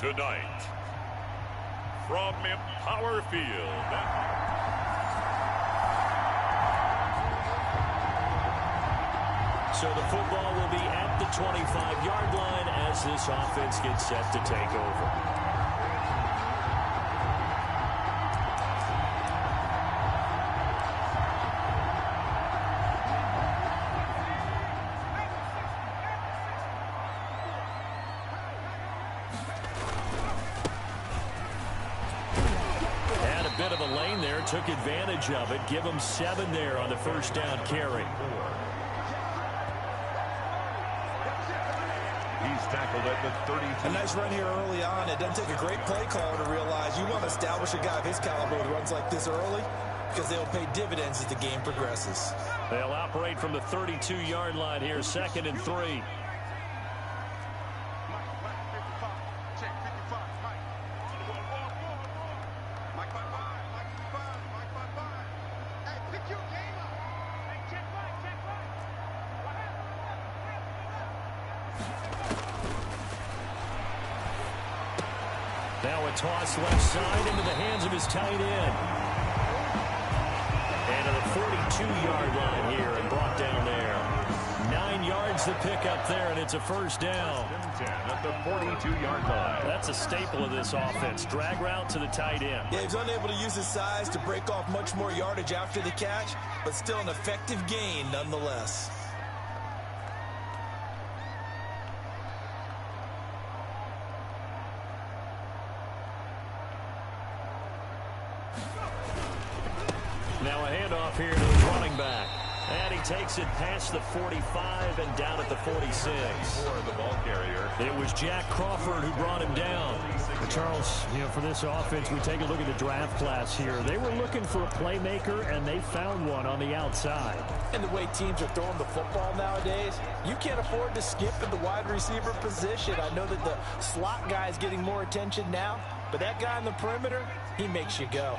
tonight, from Empower Field. So the football will be at the 25-yard line as this offense gets set to take over. Bit of a lane there, took advantage of it. Give him 7 there on the first down carry. He's tackled at the 32. A nice run here early on. It doesn't take a great play caller to realize you want to establish a guy of his caliber with runs like this early because they'll pay dividends as the game progresses. They'll operate from the 32-yard line here, 2nd and 3. Now a toss left side into the hands of his tight end. And to the 42-yard line here and brought down there. 9 yards to pick up there, and it's a first down. 10 at the 42-yard line. That's a staple of this offense. Drag route to the tight end. Yeah, he's unable to use his size to break off much more yardage after the catch, but still an effective gain nonetheless. Now a handoff here to the running back. And he takes it past the 45 and down at the 46. For the ball carrier. It was Jack Crawford who brought him down. Charles, for this offense, we take a look at the draft class here. They were looking for a playmaker, and they found one on the outside. And the way teams are throwing the football nowadays, you can't afford to skip at the wide receiver position. I know that the slot guy is getting more attention now, but that guy on the perimeter, he makes you go.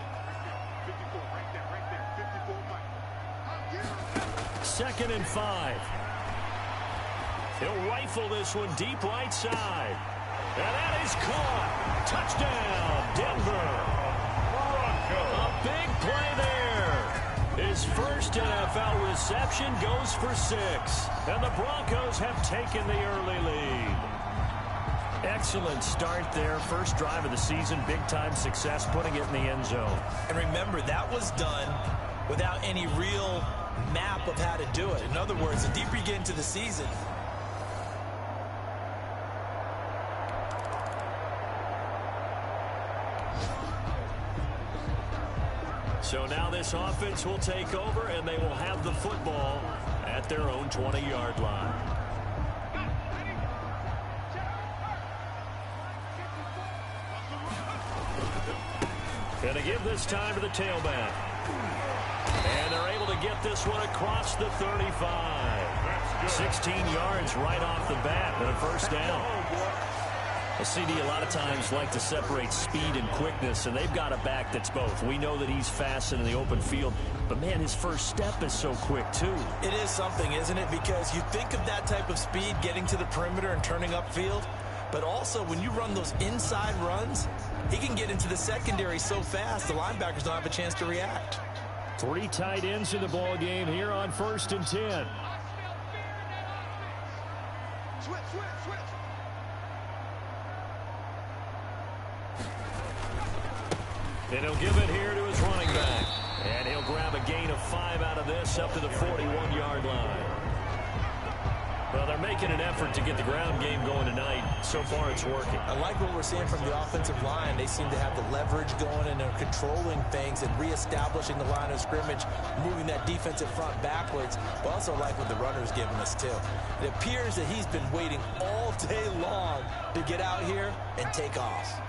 2nd and 5. He'll rifle this one deep right side. And that is caught. Touchdown, Denver. A big play there. His first NFL reception goes for 6. And the Broncos have taken the early lead. Excellent start there. First drive of the season. Big-time success, putting it in the end zone. And remember, that was done without any real map of how to do it. In other words, the deeper you get into the season, so now this offense will take over, and they will have the football at their own 20-yard line. Gonna give this time to the tailback. And they're able to get this one across the 35. 16 yards right off the bat and a first down. A CD a lot of times like to separate speed and quickness, and they've got a back that's both. We know that he's fast in the open field, but, man, his first step is so quick, too. It is something, isn't it? Because you think of that type of speed getting to the perimeter and turning upfield, but also when you run those inside runs, he can get into the secondary so fast the linebackers don't have a chance to react. 3 tight ends in the ball game here on 1st and 10. Switch. And he'll give it here to his running back. And he'll grab a gain of 5 out of this up to the 41-yard line. Well, they're making an effort to get the ground game going tonight. So far, it's working. I like what we're seeing from the offensive line. They seem to have the leverage going and they're controlling things and reestablishing the line of scrimmage, moving that defensive front backwards. But also like what the runner's giving us, too. It appears that he's been waiting all day long to get out here and take off.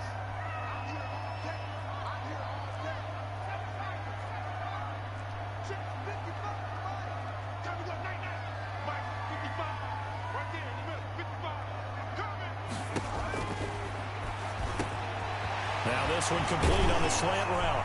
Now this one complete on the slant route.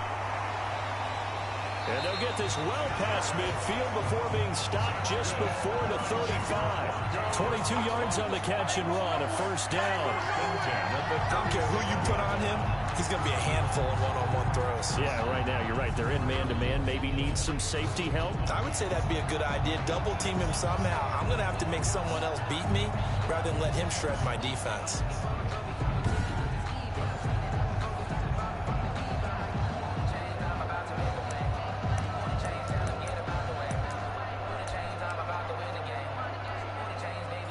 And they'll get this well past midfield before being stopped just before the 35. 22 yards on the catch and run, a first down. I don't care who you put on him, he's going to be a handful in one-on-one throws. Yeah, right now, you're right. They're in man-to-man, maybe need some safety help. I would say that'd be a good idea. Double team him somehow. I'm going to have to make someone else beat me rather than let him shred my defense.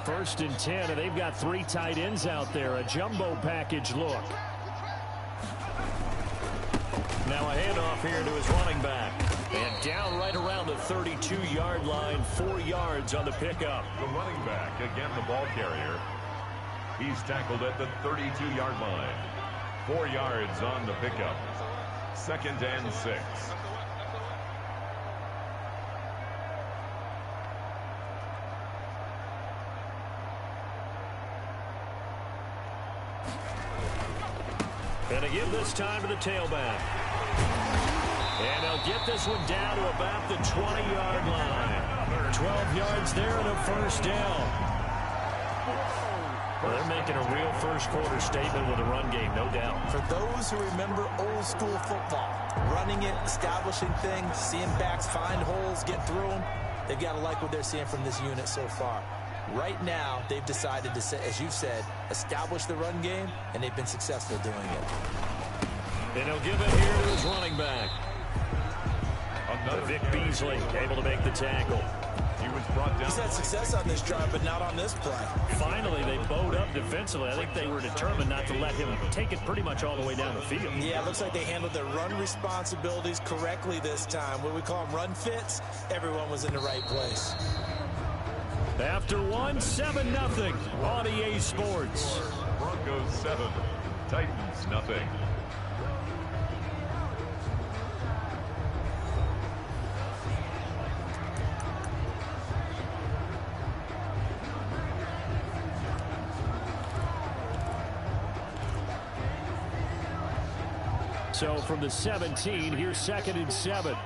First and 10, and they've got 3 tight ends out there. A jumbo package look. Now a handoff here to his running back. And down right around the 32-yard line, 4 yards on the pickup. The running back, again the ball carrier. He's tackled at the 32-yard line. 4 yards on the pickup. 2nd and 6. And again this time to the tailback. And they'll get this one down to about the 20-yard line. 12 yards there and a first down. Well, they're making a real first-quarter statement with a run game, no doubt. For those who remember old-school football, running it, establishing things, seeing backs find holes, get through them, they've got to like what they're seeing from this unit so far. Right now, they've decided to, as you've said, establish the run game, and they've been successful doing it. And he'll give it here to his running back. Vic Beasley able to make the tackle. He was brought down. He's had success on this drive, but not on this play. Finally, they bowed up defensively. I think they were determined not to let him take it pretty much all the way down the field. Yeah, it looks like they handled their run responsibilities correctly this time. What we call them run fits, everyone was in the right place. After 7-0 on EA Sports. Broncos 7, Titans nothing. So from the 17, here's 2nd and 7.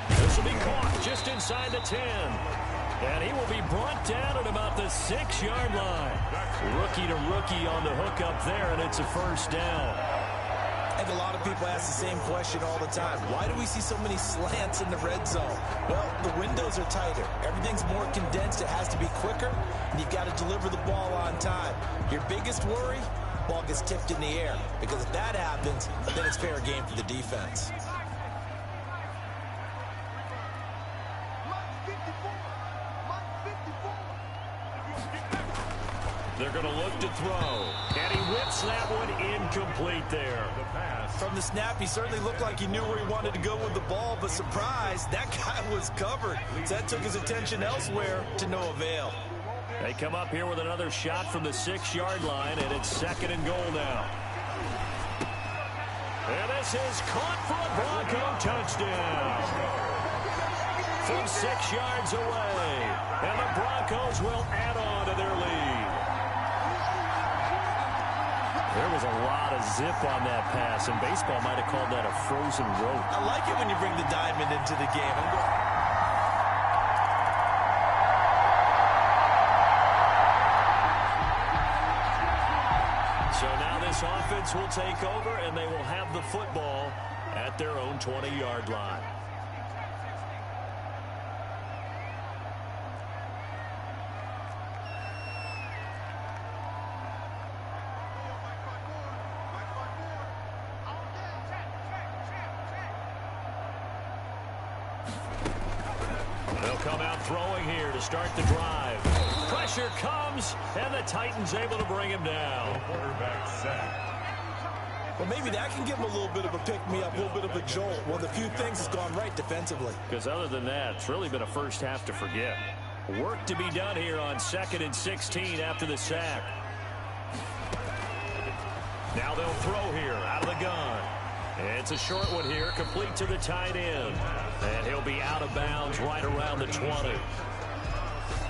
This will be caught just inside the 10. And he will be brought down at about the 6-yard line. Rookie to rookie on the hook up there, and it's a first down. I think a lot of people ask the same question all the time. Why do we see so many slants in the red zone? Well, the windows are tighter. Everything's more condensed. It has to be quicker, and you've got to deliver the ball on time. Your biggest worry, ball gets tipped in the air. Because if that happens, then it's fair game for the defense. They're going to look to throw. And he whips that one incomplete there. The pass. From the snap, he certainly looked like he knew where he wanted to go with the ball, but surprise, that guy was covered. So that took his attention elsewhere to no avail. They come up here with another shot from the 6-yard line, and it's 2nd and goal now. And this is caught for a Bronco touchdown. From 6 yards away. And the Broncos will add on to their lead. There was a lot of zip on that pass, and baseball might have called that a frozen rope. I like it when you bring the diamond into the game. So now this offense will take over, and they will have the football at their own 20-yard line. They'll come out throwing here to start the drive. Pressure comes, and the Titans able to bring him down. Quarterback sack. Well, maybe that can give him a little bit of a pick-me-up, a little bit of a jolt. One of the few things has gone right defensively. Because other than that, it's really been a first half to forget. Work to be done here on 2nd and 16 after the sack. Now they'll throw here out of the gun. It's a short one here, complete to the tight end. And he'll be out of bounds right around the 20.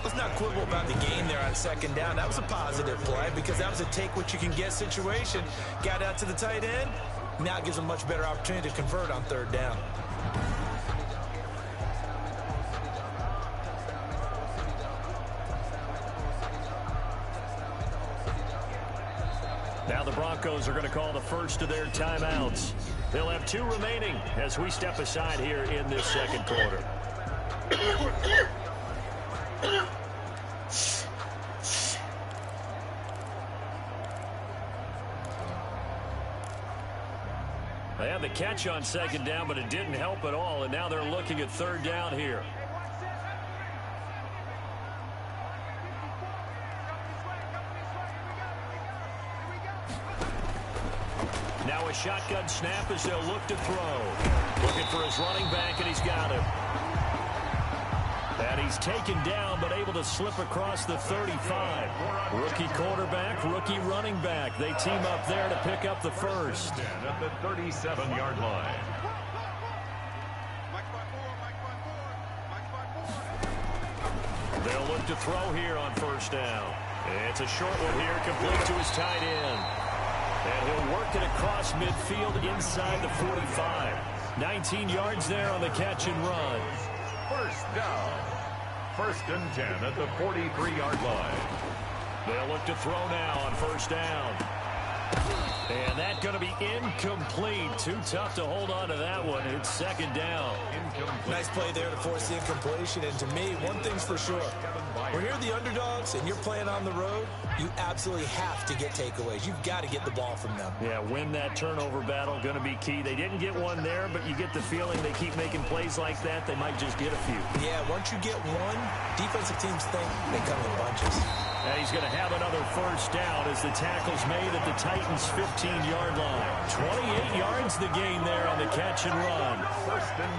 Let's not quibble about the gain there on 2nd down. That was a positive play because that was a take-what-you-can-get situation. Got out to the tight end. Now it gives them a much better opportunity to convert on 3rd down. Now the Broncos are going to call the first of their timeouts. They'll have 2 remaining as we step aside here in this 2nd quarter. They had the catch on 2nd down, but it didn't help at all, and now they're looking at 3rd down here. Now a shotgun snap as they'll look to throw. Looking for his running back, and he's got him. And he's taken down, but able to slip across the 35. Rookie quarterback, rookie running back. They team up there to pick up the first. At the 37-yard line. They'll look to throw here on 1st down. It's a short one here, complete to his tight end. And he'll work it across midfield inside the 45. 19 yards there on the catch and run. 1st down. 1st and 10 at the 43-yard line. They'll look to throw now on 1st down. And that's going to be incomplete. Too tough to hold on to that one. It's 2nd down. Nice play there to force the incompletion. And to me, one thing's for sure. When you're the underdogs and you're playing on the road, you absolutely have to get takeaways. You've got to get the ball from them. Yeah, win that turnover battle, going to be key. They didn't get one there, but you get the feeling they keep making plays like that, they might just get a few. Yeah, once you get one, defensive teams think they come in bunches. And he's going to have another 1st down as the tackle's made at the Titans' 15-yard line. 28 yards the gain there on the catch and run.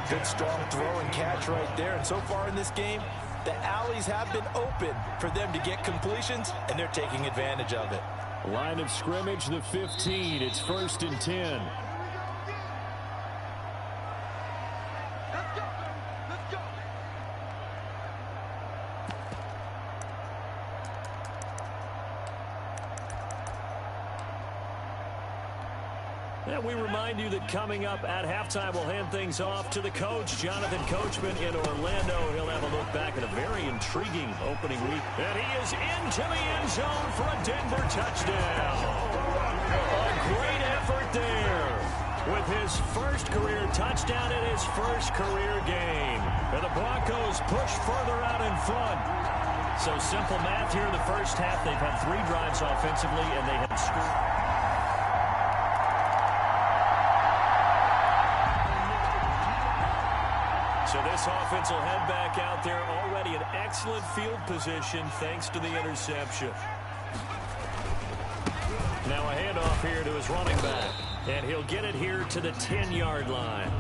Good strong throw and catch right there. And so far in this game, the alleys have been open for them to get completions, and they're taking advantage of it. Line of scrimmage, the 15. It's 1st and 10. And we remind you that coming up at halftime, we'll hand things off to the coach, Jonathan Coachman in Orlando. He'll have a look back at a very intriguing opening week. And he is into the end zone for a Denver touchdown. A great effort there with his first career touchdown in his first career game. And the Broncos push further out in front. So simple math here in the first half. They've had 3 drives offensively, and they have scored. So this offense will head back out there, already in excellent field position thanks to the interception. Now a handoff here to his running back, and he'll get it here to the 10-yard line.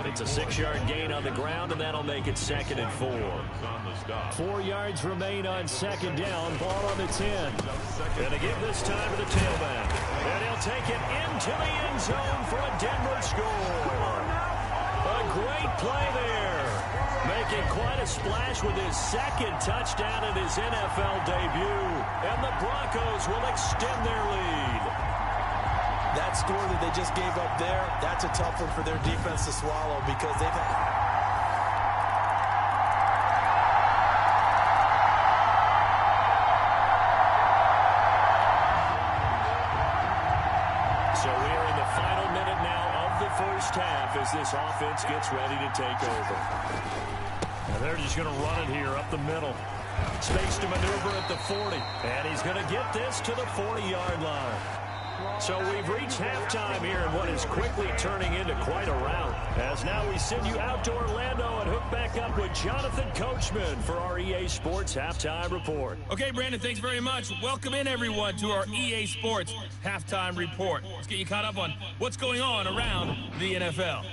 It's a 6-yard gain on the ground, and that'll make it 2nd and 4. 4 yards remain on 2nd down, ball on the 10. And to give this time to the tailback. And he'll take it into the end zone for a Denver score. A great play there, making quite a splash with his 2nd touchdown in his NFL debut. And the Broncos will extend their lead. That score that they just gave up there, that's a tough one for their defense to swallow because they've had... So we are in the final minute now of the first half as this offense gets ready to take over. And they're just going to run it here up the middle. Space to maneuver at the 40. And he's going to get this to the 40-yard line. So we've reached halftime here in what is quickly turning into quite a rout. As now we send you out to Orlando and hook back up with Jonathan Coachman for our EA Sports Halftime Report. Okay, Brandon, thanks very much. Welcome in, everyone, to our EA Sports Halftime Report. Let's get you caught up on what's going on around the NFL.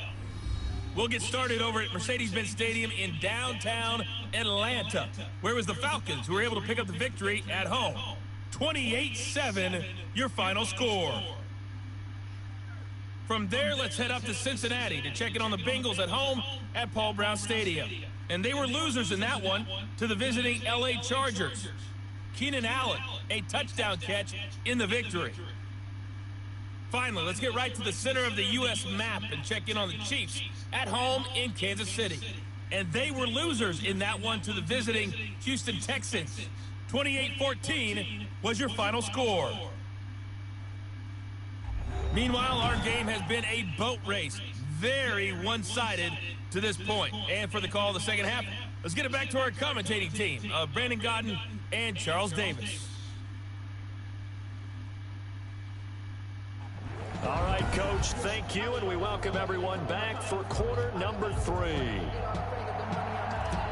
We'll get started over at Mercedes-Benz Stadium in downtown Atlanta, where it was the Falcons who were able to pick up the victory at home. 28-7, your final score. From there, let's head up to Cincinnati to check in on the Bengals at home at Paul Brown Stadium. And they were losers in that one to the visiting LA Chargers. Keenan Allen, a touchdown catch in the victory. Finally, let's get right to the center of the U.S. map and check in on the Chiefs at home in Kansas City. And they were losers in that one to the visiting Houston Texans. 28-14 was your final score. Meanwhile, our game has been a boat race. Very one-sided to this point. And for the call of the second half, let's get it back to our commentating team of Brandon Godden and Charles Davis. All right, Coach, thank you, and we welcome everyone back for quarter number 3.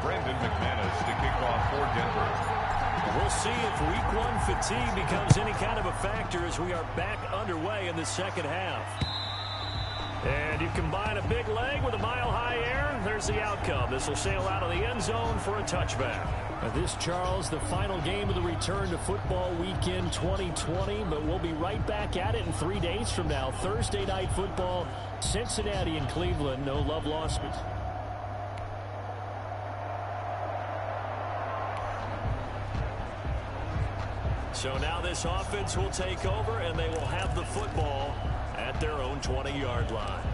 Brandon McManus to kick off for Denver. We'll see if week 1 fatigue becomes any kind of a factor as we are back underway in the second half. And you combine a big leg with a mile-high air, there's the outcome. This will sail out of the end zone for a touchback. This, Charles, the final game of the return to football weekend 2020, but we'll be right back at it in 3 days from now. Thursday night football, Cincinnati and Cleveland, no love lost. So now this offense will take over, and they will have the football at their own 20-yard line.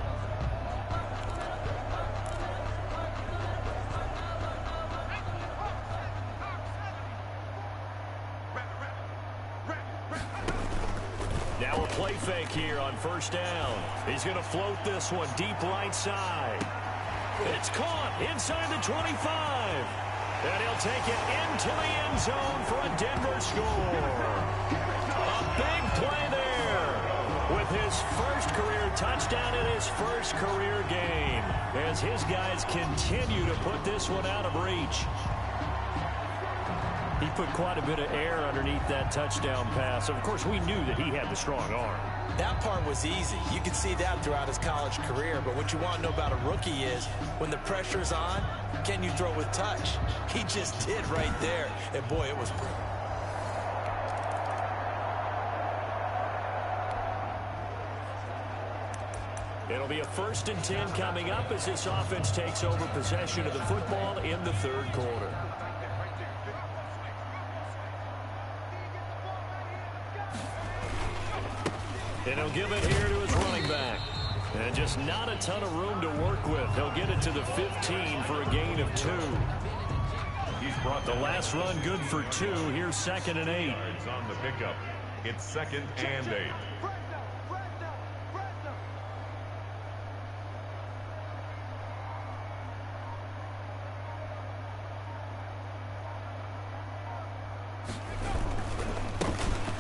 Now a play fake here on first down. He's going to float this one deep right side. It's caught inside the 25. And he'll take it into the end zone for a Denver score. A big play there with his first career touchdown in his first career game as his guys continue to put this one out of reach. He put quite a bit of air underneath that touchdown pass. Of course, we knew that he had the strong arm. That part was easy. You could see that throughout his college career. But what you want to know about a rookie is when the pressure's on, can you throw with touch? He just did right there. And, boy, it was brutal. It'll be a 1st and 10 coming up as this offense takes over possession of the football in the third quarter. And he'll give it here to his running back. And just not a ton of room to work with. He'll get it to the 15 for a gain of 2. He's brought the last run good for 2. Here's 2nd and 8. yards on the pickup. It's 2nd and 8.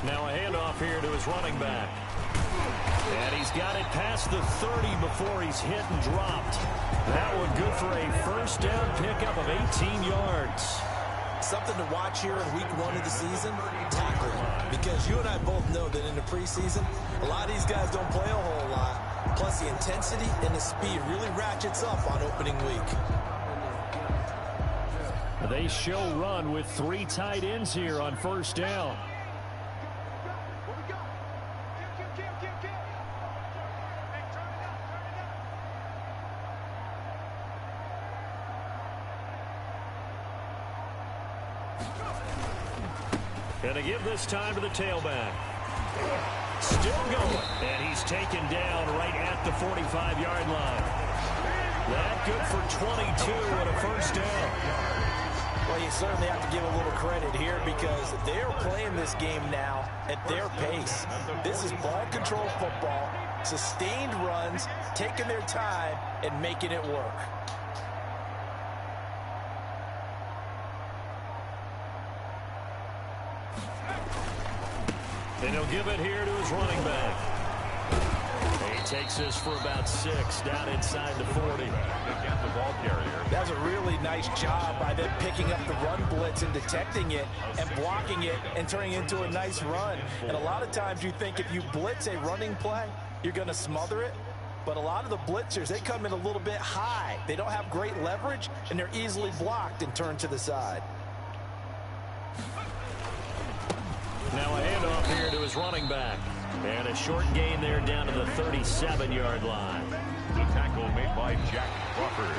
Now a handoff here to his running back. And he's got it past the 30 before he's hit and dropped. That one good for a first down pickup of 18 yards. Something to watch here in week 1 of the season, tackling. Because you and I both know that in the preseason, a lot of these guys don't play a whole lot. Plus the intensity and the speed really ratchets up on opening week. They show run with 3 tight ends here on first down. And they give this time to the tailback. Still going. And he's taken down right at the 45-yard line. That good for 22 and a first down. Well, you certainly have to give a little credit here because they're playing this game now at their pace. This is ball control football, sustained runs, taking their time, and making it work. And he'll give it here to his running back. He takes this for about 6 down inside the 40. Again, the ball carrier. That's a really nice job by them picking up the run blitz and detecting it and blocking it and turning it into a nice run. And a lot of times you think if you blitz a running play, you're going to smother it. But a lot of the blitzers, they come in a little bit high. They don't have great leverage, and they're easily blocked and turned to the side. Now a handoff here to his running back. And a short gain there down to the 37-yard line. The tackle made by Jack Crawford.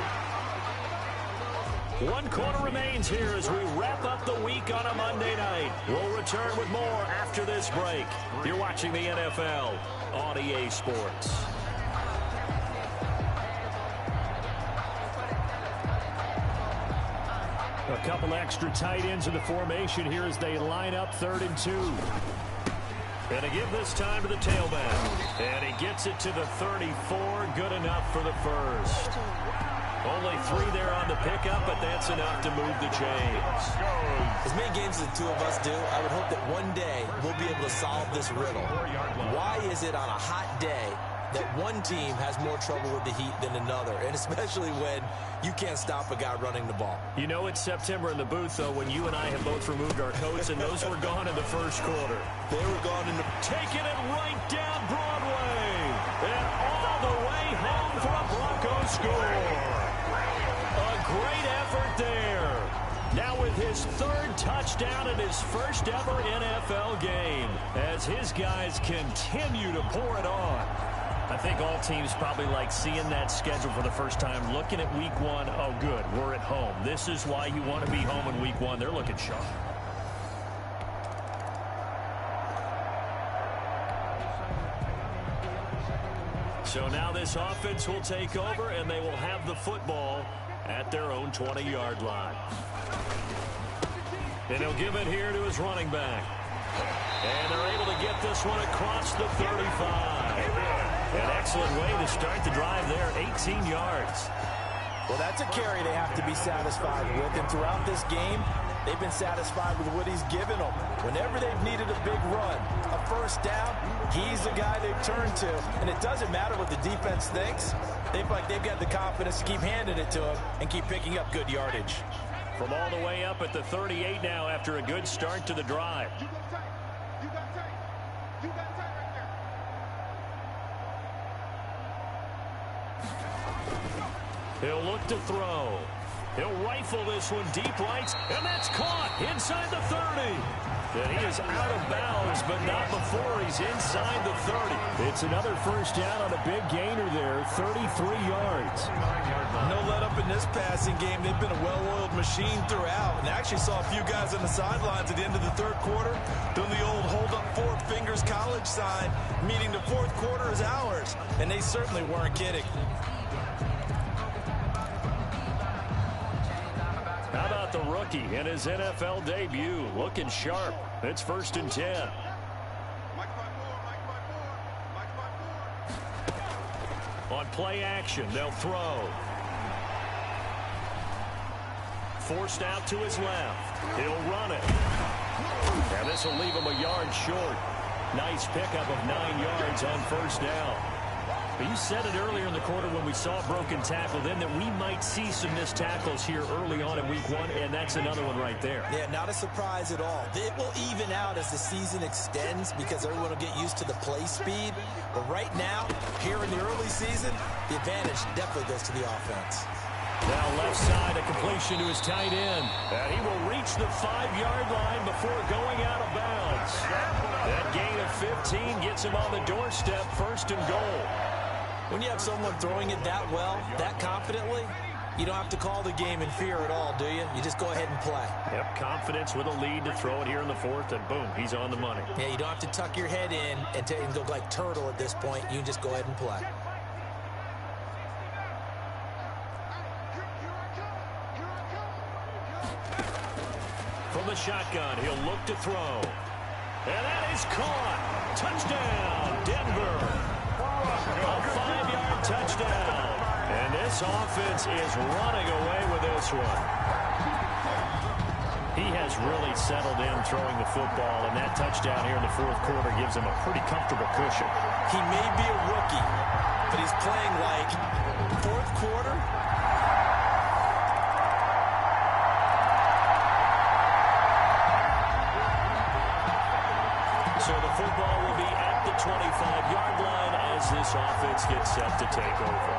1 quarter remains here as we wrap up the week on a Monday night. We'll return with more after this break. You're watching the NFL on EA Sports. A couple extra tight ends in the formation here as they line up 3rd and 2. And to give this time to the tailback. And he gets it to the 34. Good enough for the first. Only 3 there on the pickup, but that's enough to move the chains. As many games as the two of us do, I would hope that one day we'll be able to solve this riddle. Why is it on a hot day that one team has more trouble with the heat than another, and especially when you can't stop a guy running the ball? You know it's September in the booth, though, when you and I have both removed our coats, and those were gone in the first quarter. They were gone in the... Taking it right down Broadway, and all the way home for a Broncos score. A great effort there. Now with his 3rd touchdown in his first ever NFL game, as his guys continue to pour it on. I think all teams probably like seeing that schedule for the first time, looking at week 1. Oh, good, we're at home. This is why you want to be home in week 1. They're looking sharp. So now this offense will take over, and they will have the football at their own 20-yard line. And he'll give it here to his running back. And they're able to get this one across the 35. An excellent way to start the drive there, 18 yards. Well, that's a carry they have to be satisfied with, and throughout this game, they've been satisfied with what he's given them. Whenever they've needed a big run, a first down, he's the guy they've turned to. And it doesn't matter what the defense thinks. They've got the confidence to keep handing it to him and keep picking up good yardage. From all the way up at the 38 now after a good start to the drive. He'll look to throw. He'll rifle this one deep right, and that's caught inside the 30. And he is out of bounds, but not before he's inside the 30. It's another first down on a big gainer there, 33 yards. No let up in this passing game. They've been a well-oiled machine throughout. And I actually saw a few guys on the sidelines at the end of the 3rd quarter doing the old hold up 4 fingers college sign, meaning the 4th quarter is ours. And they certainly weren't kidding. How about the rookie in his NFL debut? Looking sharp. It's 1st and 10. On play action, they'll throw. Forced out to his left. He'll run it. And this will leave him a yard short. Nice pickup of 9 yards on first down. But you said it earlier in the quarter when we saw a broken tackle then that we might see some missed tackles here early on in week 1, and that's another one right there. Yeah, not a surprise at all. It will even out as the season extends because everyone will get used to the play speed. But right now, here in the early season, the advantage definitely goes to the offense. Now left side, a completion to his tight end. And he will reach the 5-yard line before going out of bounds. That gain of 15 gets him on the doorstep, 1st and goal. When you have someone throwing it that well, that confidently, you don't have to call the game in fear at all, do you? You just go ahead and play. Yep, confidence with a lead to throw it here in the 4th, and boom, he's on the money. Yeah, you don't have to tuck your head in and go like turtle at this point. You can just go ahead and play. From the shotgun, he'll look to throw. And that is caught. Touchdown, Denver. A 5-yard touchdown. And this offense is running away with this one. He has really settled in throwing the football, and that touchdown here in the 4th quarter gives him a pretty comfortable cushion. He may be a rookie, but he's playing like 4th quarter. So the football will be at the 25-yard line as this offense gets set to take over.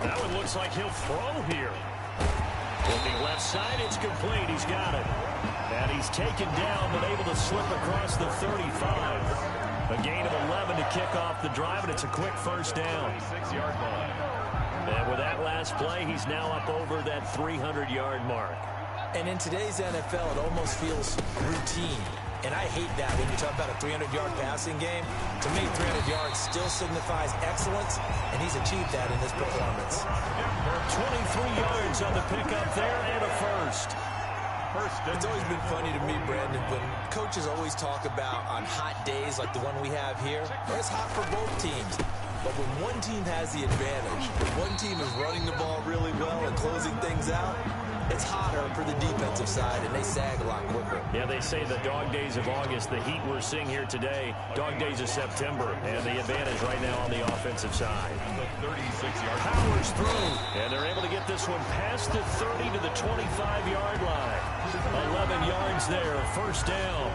That one looks like he'll throw here. Looking left side, it's complete. He's got it. And he's taken down, but able to slip across the 35. A gain of 11 to kick off the drive, and it's a quick first down. 6-yard line. And with that last play, he's now up over that 300-yard mark. And in today's NFL, it almost feels routine. And I hate that when you talk about a 300-yard passing game. To me, 300 yards still signifies excellence, and he's achieved that in this performance. 23 yards on the pickup there and a first. It's always been funny to me, Brandon, when coaches always talk about on hot days like the one we have here, it's hot for both teams. But when one team has the advantage, when one team is running the ball really well and closing things out, it's hotter for the defensive side, and they sag a lot quicker. Yeah, they say the dog days of August, the heat we're seeing here today, dog days of September, and the advantage right now on the offensive side. The 36-yard Powers through, and they're able to get this one past the 30 to the 25-yard line. 11 yards there, first down.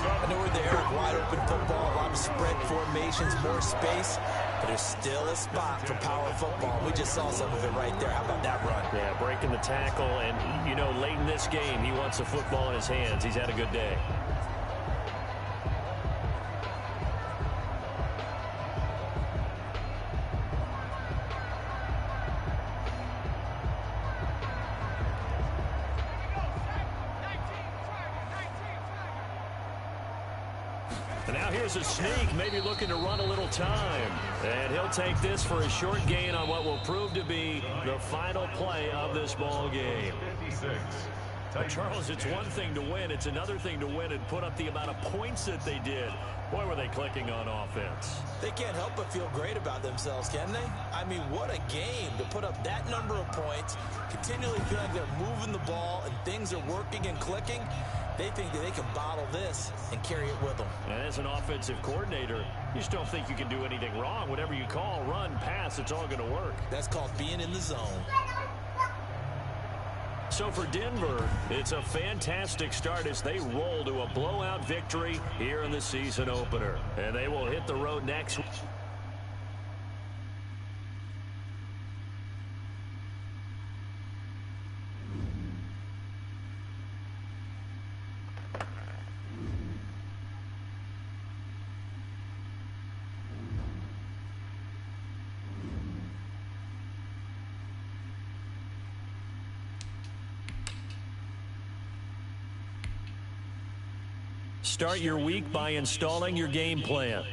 I know we're there, wide open football, a lot of spread formations, more space, but there's still a spot for power football. We just saw some of it right there. How about that run? Yeah, breaking the tackle, and, you know, late in this game, he wants the football in his hands. He's had a good day. And now here's a sneak, maybe looking to run a little time. And he'll take this for a short gain on what will prove to be the final play of this ball game. 56. But Charles, it's one thing to win. It's another thing to win and put up the amount of points that they did. Boy, were they clicking on offense. They can't help but feel great about themselves, can they? I mean, what a game to put up that number of points, continually feel like they're moving the ball and things are working and clicking. They think that they can bottle this and carry it with them. And as an offensive coordinator, you just don't think you can do anything wrong. Whatever you call, run, pass, it's all going to work. That's called being in the zone. So for Denver, it's a fantastic start as they roll to a blowout victory here in the season opener. And they will hit the road next week. Start your week by installing your game plan.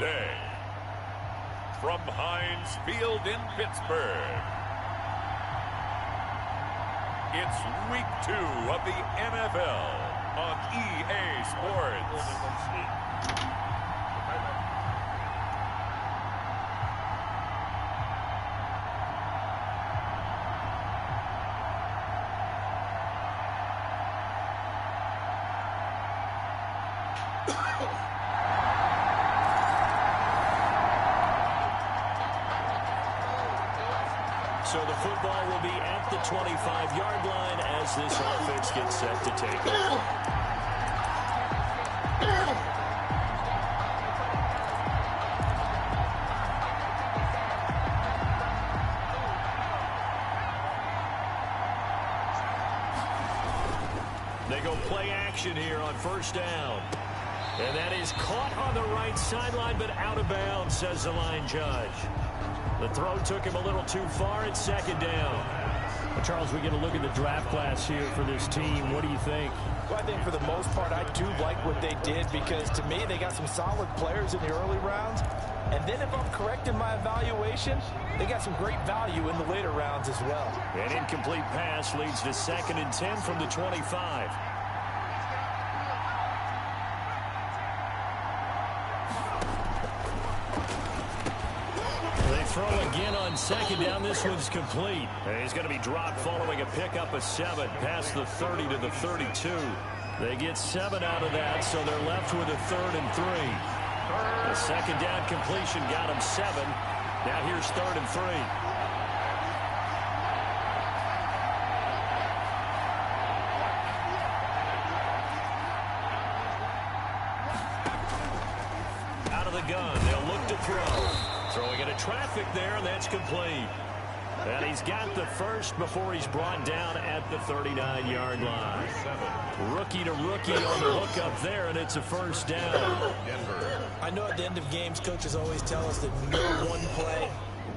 today, from Heinz Field in Pittsburgh, it's Week 2 of the NFL on EA Sports. So the football will be at the 25-yard line as this offense gets set to take over. They go play action here on first down. And that is caught on the right sideline, but out of bounds, says the line judge. The throw took him a little too far at second down. Well, Charles, we get a look at the draft class here for this team. What do you think? Well, I think for the most part, I do like what they did because, to me, they got some solid players in the early rounds. And then if I'm correct in my evaluation, they got some great value in the later rounds as well. An incomplete pass leads to 2nd and 10 from the 25. Throw again on second down. This one's complete. And he's going to be dropped following a pickup of 7 past the 30 to the 32. They get 7 out of that, so they're left with a 3rd and 3. The second down completion got him 7. Now here's 3rd and 3. Out of the gun. They'll look to throw. Throwing into traffic there, and that's complete. And he's got the first before he's brought down at the 39-yard line. Rookie to rookie on the hook up there, and it's a first down. I know at the end of games, coaches always tell us that no one play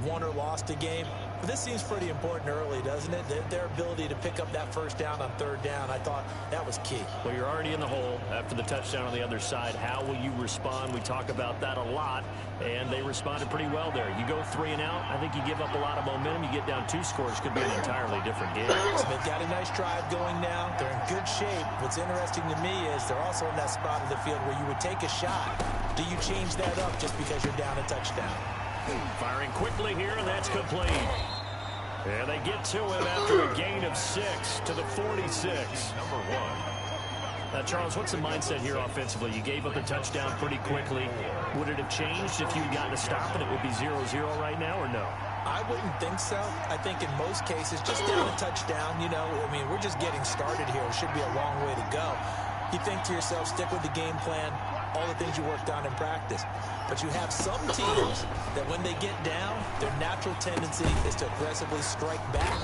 won or lost a game. But this seems pretty important early, doesn't it? Their ability to pick up that first down on 3rd down, I thought that was key. Well, you're already in the hole after the touchdown on the other side. How will you respond? We talk about that a lot, and they responded pretty well there. You go 3 and out, I think you give up a lot of momentum. You get down 2 scores, could be an entirely different game. So they've got a nice drive going now. They're in good shape. What's interesting to me is they're also in that spot of the field where you would take a shot. Do you change that up just because you're down a touchdown? Firing quickly here, and that's complete. And they get to him after a gain of 6 to the 46. Number 1. Now, Charles, what's the mindset here offensively? You gave up a touchdown pretty quickly. Would it have changed if you'd gotten a stop and it would be 0-0 right now, or no? I wouldn't think so. I think in most cases, just down a touchdown, you know, I mean, we're just getting started here. It should be a long way to go. You think to yourself, stick with the game plan, all the things you worked on in practice. But you have some teams that when they get down, their natural tendency is to aggressively strike back.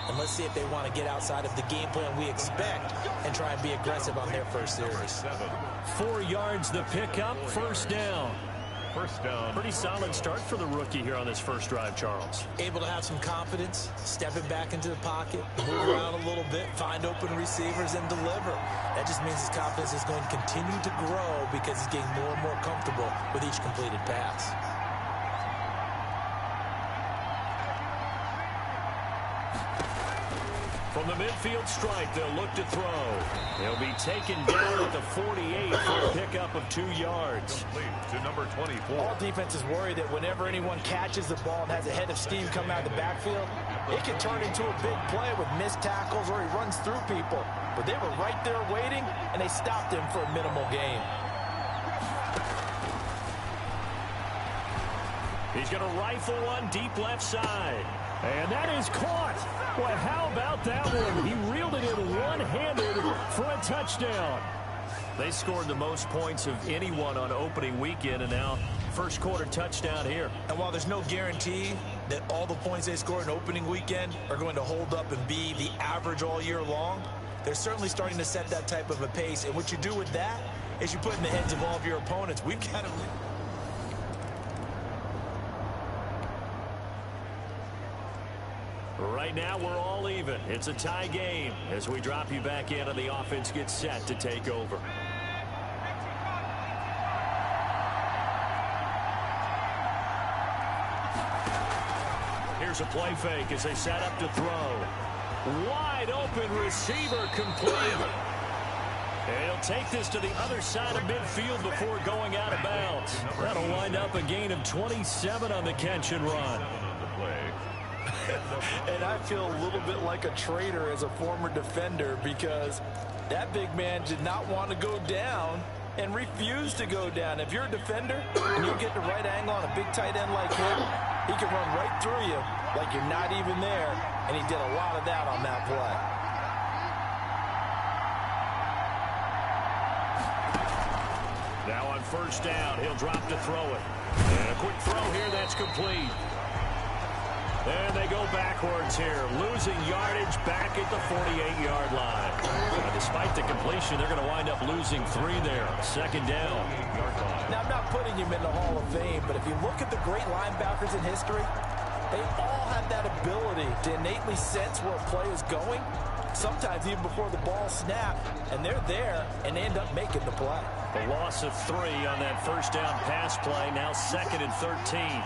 And let's see if they want to get outside of the game plan we expect and try and be aggressive on their first series. 4 yards the pickup, first down. First down. Pretty solid start for the rookie here on this first drive, Charles. Able to have some confidence, stepping back into the pocket, move around a little bit, find open receivers, and deliver. That just means his confidence is going to continue to grow because he's getting more and more comfortable with each completed pass. From the midfield stripe, they'll look to throw. He'll be taken down at the 48 for a pickup of 2 yards. Complete to number 24. All defenses worry that whenever anyone catches the ball and has a head of steam coming out of the backfield, it can turn into a big play with missed tackles or he runs through people. But they were right there waiting, and they stopped him for a minimal gain. He's going to rifle one deep left side. And that is caught. Boy, how about that one? He reeled it in one-handed for a touchdown. They scored the most points of anyone on opening weekend, and now first quarter touchdown here. And while there's no guarantee that all the points they score in opening weekend are going to hold up and be the average all year long, they're certainly starting to set that type of a pace. And what you do with that is you put in the heads of all of your opponents, we've got to... Right now, we're all even. It's a tie game as we drop you back in and the offense gets set to take over. Here's a play fake as they set up to throw. Wide open receiver complete. And he'll take this to the other side of midfield before going out of bounds. That'll wind up a gain of 27 on the catch and run. And I feel a little bit like a traitor as a former defender because that big man did not want to go down and refused to go down. If you're a defender and you get the right angle on a big tight end like him, he can run right through you like you're not even there, and he did a lot of that on that play. Now on first down, he'll drop to throw it. And a quick throw here, that's complete. And they go backwards here, losing yardage back at the 48-yard line. Despite the completion, they're going to wind up losing 3 there. Second down. Now, I'm not putting him in the Hall of Fame, but if you look at the great linebackers in history, they all have that ability to innately sense where a play is going, sometimes even before the ball snapped, and they're there, and they end up making the play. The loss of 3 on that first down pass play, now 2nd and 13.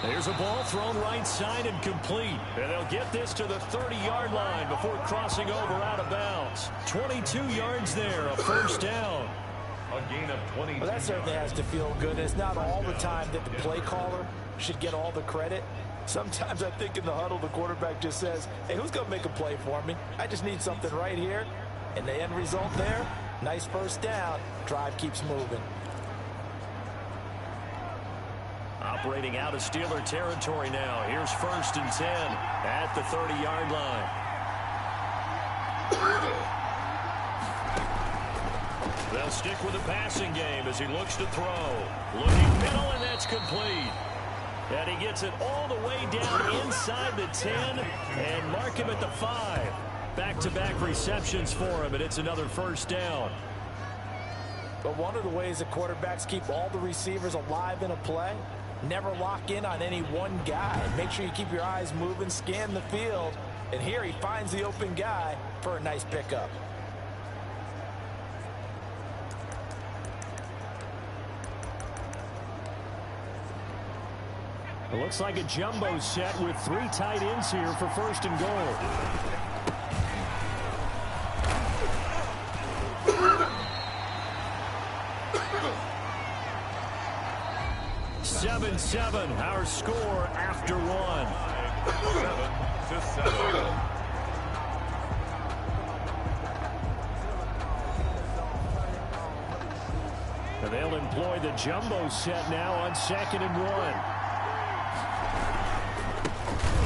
There's a ball thrown right side and complete. And they'll get this to the 30-yard line before crossing over out of bounds. 22 yards there, a first down. A gain of 20. Well, that certainly has to feel good. It's not all the time that the play caller should get all the credit. Sometimes I think in the huddle, the quarterback just says, hey, who's going to make a play for me? I just need something right here. And the end result there, nice first down. Drive keeps moving. Operating out of Steeler territory now. Here's 1st and 10 at the 30-yard line. They'll stick with the passing game as he looks to throw. Looking middle, and that's complete. And he gets it all the way down inside the 10 and mark him at the 5. Back-to-back receptions for him, and it's another first down. But one of the ways that quarterbacks keep all the receivers alive in a play, never lock in on any one guy. Make sure you keep your eyes moving, scan the field, and here he finds the open guy for a nice pickup. It looks like a jumbo set with 3 tight ends here for 1st and goal. Seven, our score after 1. 7-7. And they'll employ the jumbo set now on 2nd and 1.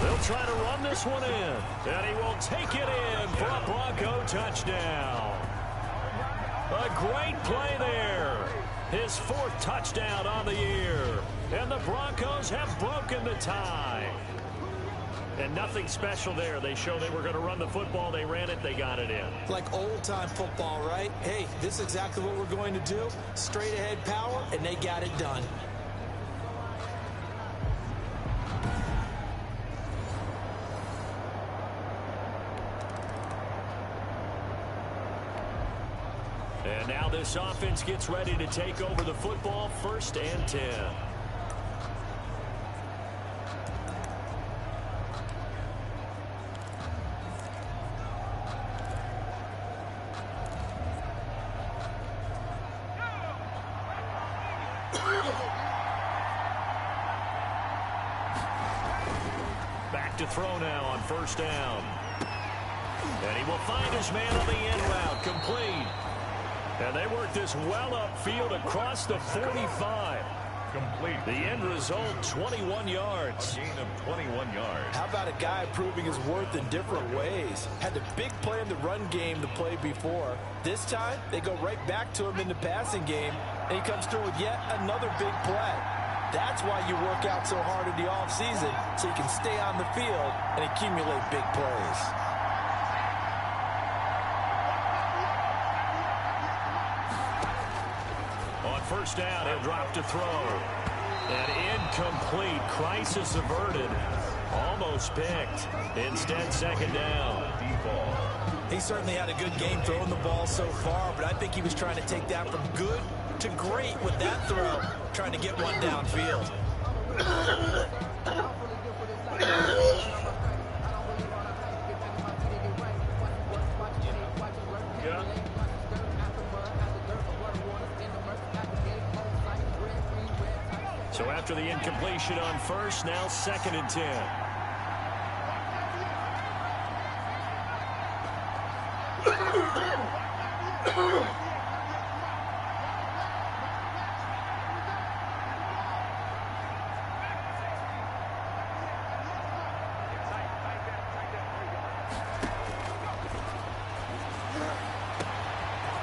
They'll try to run this one in, and he will take it in for a Bronco touchdown. A great play there. His 4th touchdown on the year. And the Broncos have broken the tie. And nothing special there. They showed they were going to run the football. They ran it. They got it in. Like old-time football, right? Hey, this is exactly what we're going to do. Straight-ahead power, and they got it done. And now this offense gets ready to take over the football. 1st and 10. Back to throw now on 1st down. And he will find his man on the end route, complete. And they work this well upfield across the 45. Complete. The end result, 21 yards. A gain of 21 yards. How about a guy proving his worth in different ways? Had the big play in the run game the play before. This time, they go right back to him in the passing game, and he comes through with yet another big play. That's why you work out so hard in the offseason, so you can stay on the field and accumulate big plays. On 1st down, he'll drop to throw. And incomplete. Crisis averted. Almost picked. Instead, second down. He certainly had a good game throwing the ball so far, but I think he was trying to take that from good to great with that throw, trying to get one downfield. So after the incompletion on first, now 2nd and 10.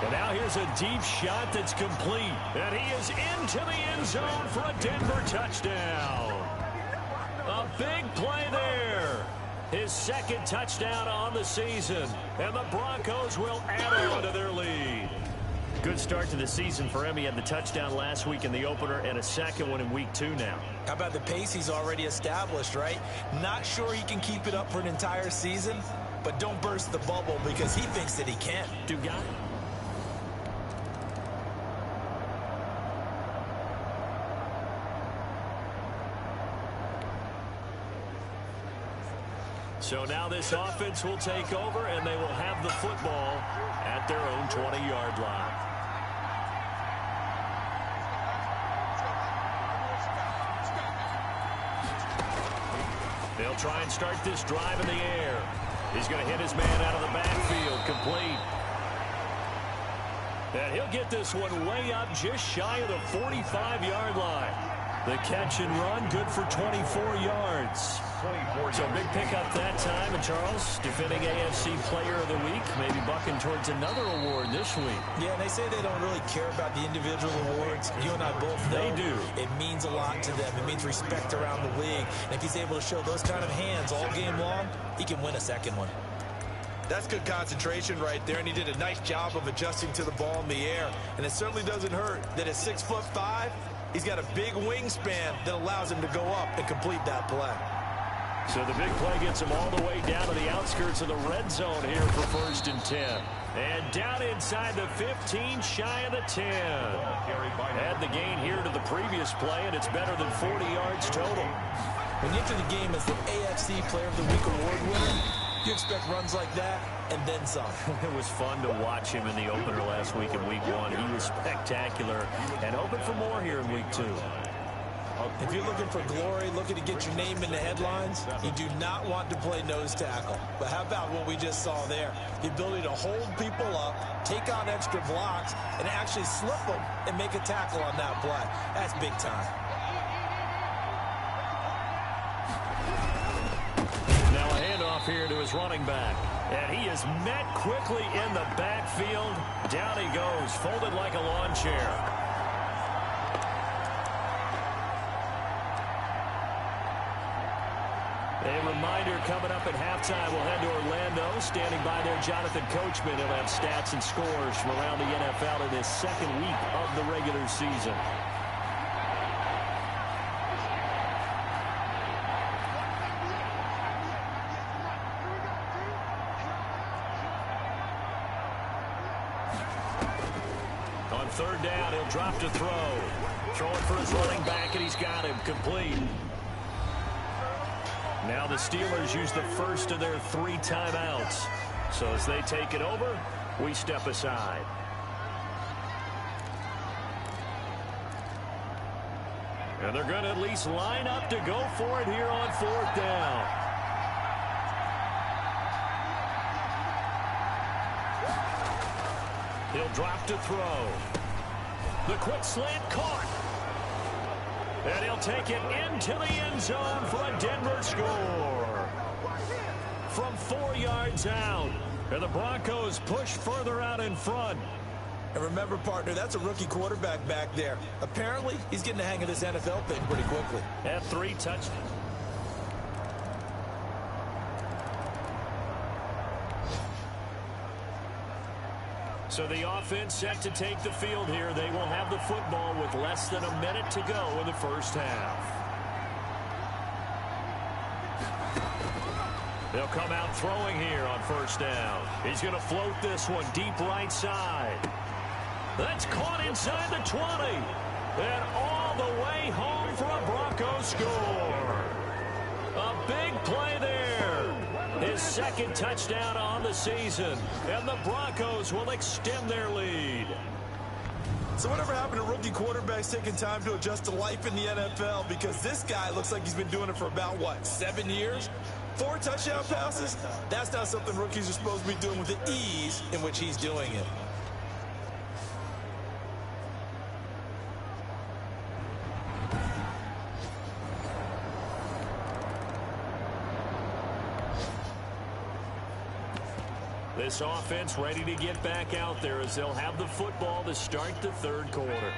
And now here's a deep shot that's complete. And he is into the end zone for a Denver touchdown. A big play there. His 2nd touchdown on the season. And the Broncos will add on to their lead. Good start to the season for him. He had the touchdown last week in the opener and a second one in week 2 now. How about the pace he's already established, right? Not sure he can keep it up for an entire season, but don't burst the bubble because he thinks that he can. Do got it. So now this offense will take over, and they will have the football at their own 20-yard line. They'll try and start this drive in the air. He's going to hit his man out of the backfield, complete. And he'll get this one way up just shy of the 45-yard line. The catch and run, good for 24 yards. So big pickup that time. And Charles, defending AFC Player of the Week, maybe bucking towards another award this week. Yeah, and they say they don't really care about the individual awards. You and I both know they do. It means a lot to them. It means respect around the league. And if he's able to show those kind of hands all game long, he can win a second one. That's good concentration right there, and he did a nice job of adjusting to the ball in the air. And it certainly doesn't hurt that at 6'5", he's got a big wingspan that allows him to go up and complete that play. So the big play gets him all the way down to the outskirts of the red zone here for 1st and 10. And down inside the 15, shy of the 10. Add the gain here to the previous play, and it's better than 40 yards total. When you enter the game as the AFC Player of the Week award winner, you expect runs like that and then some. It was fun to watch him in the opener last week in week 1. He was spectacular and hoping for more here in week 2. If you're looking for glory, looking to get your name in the headlines, you do not want to play nose tackle. But how about what we just saw there? The ability to hold people up, take on extra blocks, and actually slip them and make a tackle on that play. That's big time. Now a handoff here to his running back. And he is met quickly in the backfield. Down he goes, folded like a lawn chair. A reminder coming up at halftime. We'll head to Orlando. Standing by there, Jonathan Coachman. He'll have stats and scores from around the NFL in his 2nd week of the regular season. On 3rd down, he'll drop to throw. Throwing for his running back, and he's got him complete. Now the Steelers use the first of their 3 timeouts. So as they take it over, we step aside. And they're going to at least line up to go for it here on 4th down. He'll drop to throw. The quick slant caught. And he'll take it into the end zone for a Denver score. From 4 yards out. And the Broncos push further out in front. And remember, partner, that's a rookie quarterback back there. Apparently, he's getting the hang of this NFL thing pretty quickly. At 3 touchdowns. So the offense set to take the field here. They will have the football with less than a minute to go in the first half. They'll come out throwing here on first down. He's going to float this one deep right side. That's caught inside the 20. And all the way home for a Broncos score. A big play there. His second touchdown on the season. And the Broncos will extend their lead. So whatever happened to rookie quarterbacks taking time to adjust to life in the NFL? Because this guy looks like he's been doing it for about, 7 years? 4 touchdown passes? That's not something rookies are supposed to be doing with the ease in which he's doing it. This offense ready to get back out there as they'll have the football to start the third quarter.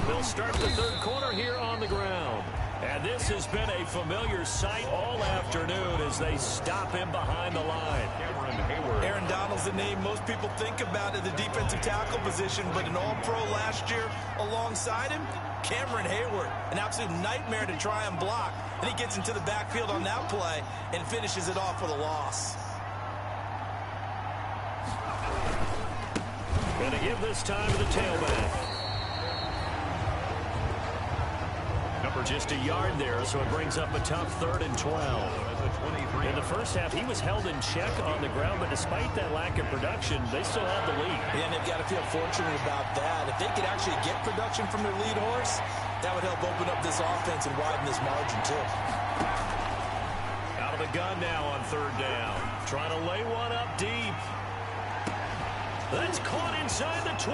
They'll start the third quarter here on the ground. And this has been a familiar sight all afternoon as they stop him behind the line. Aaron Donald's the name most people think about at the defensive tackle position, but an all-pro last year alongside him, Cameron Hayward, an absolute nightmare to try and block. And he gets into the backfield on that play and finishes it off with a loss. Going to give this time to the tailback. Just a yard there, so it brings up a tough 3rd and 12. In the first half, he was held in check on the ground, but despite that lack of production, they still have the lead. Yeah, and they've got to feel fortunate about that. If they could actually get production from their lead horse, that would help open up this offense and widen this margin, too. Out of the gun now on 3rd down. Trying to lay one up deep. That's caught inside the 20.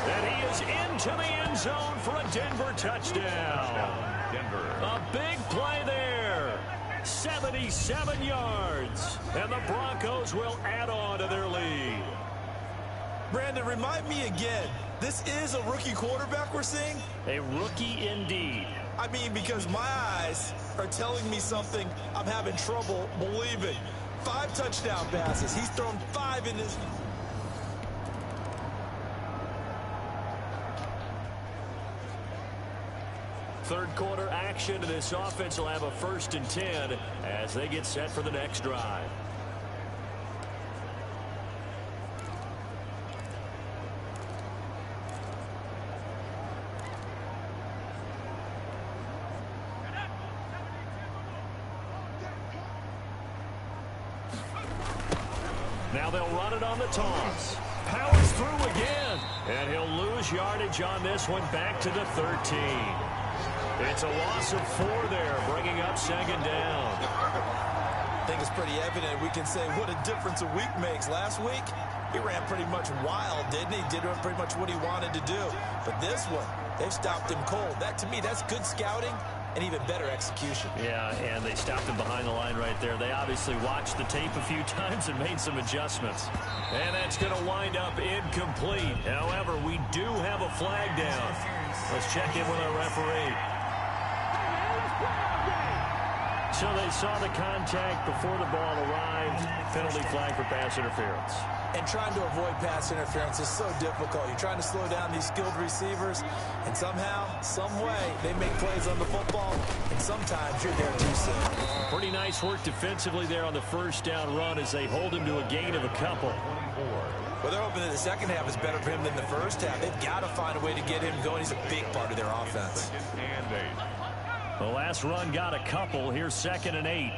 And he is into the end zone for a Denver touchdown. A big play there. 77 yards. And the Broncos will add on to their lead. Brandon, remind me again, this is a rookie quarterback we're seeing? A rookie indeed. I mean, because my eyes are telling me something I'm having trouble believing. 5 touchdown passes. He's thrown 5 in this. Third quarter action, and this offense will have a 1st and 10 as they get set for the next drive. Now they'll run it on the toss. Powers through again, and he'll lose yardage on this one back to the 13. It's a loss of 4 there, bringing up 2nd down. I think it's pretty evident. We can say what a difference a week makes. Last week, he ran pretty much wild, didn't he? Did pretty much what he wanted to do. But this one, they've stopped him cold. That, to me, that's good scouting and even better execution. Yeah, and they stopped him behind the line right there. They obviously watched the tape a few times and made some adjustments. And that's going to wind up incomplete. However, we do have a flag down. Let's check in with our referee. So they saw the contact before the ball arrived. Penalty flag for pass interference. And trying to avoid pass interference is so difficult. You're trying to slow down these skilled receivers, and somehow, some way, they make plays on the football, and sometimes you're there too soon. Pretty nice work defensively there on the 1st down run as they hold him to a gain of a couple. Well, they're hoping that the second half is better for him than the first half. They've got to find a way to get him going. He's a big part of their offense. The last run got a couple. Here's 2nd and 8.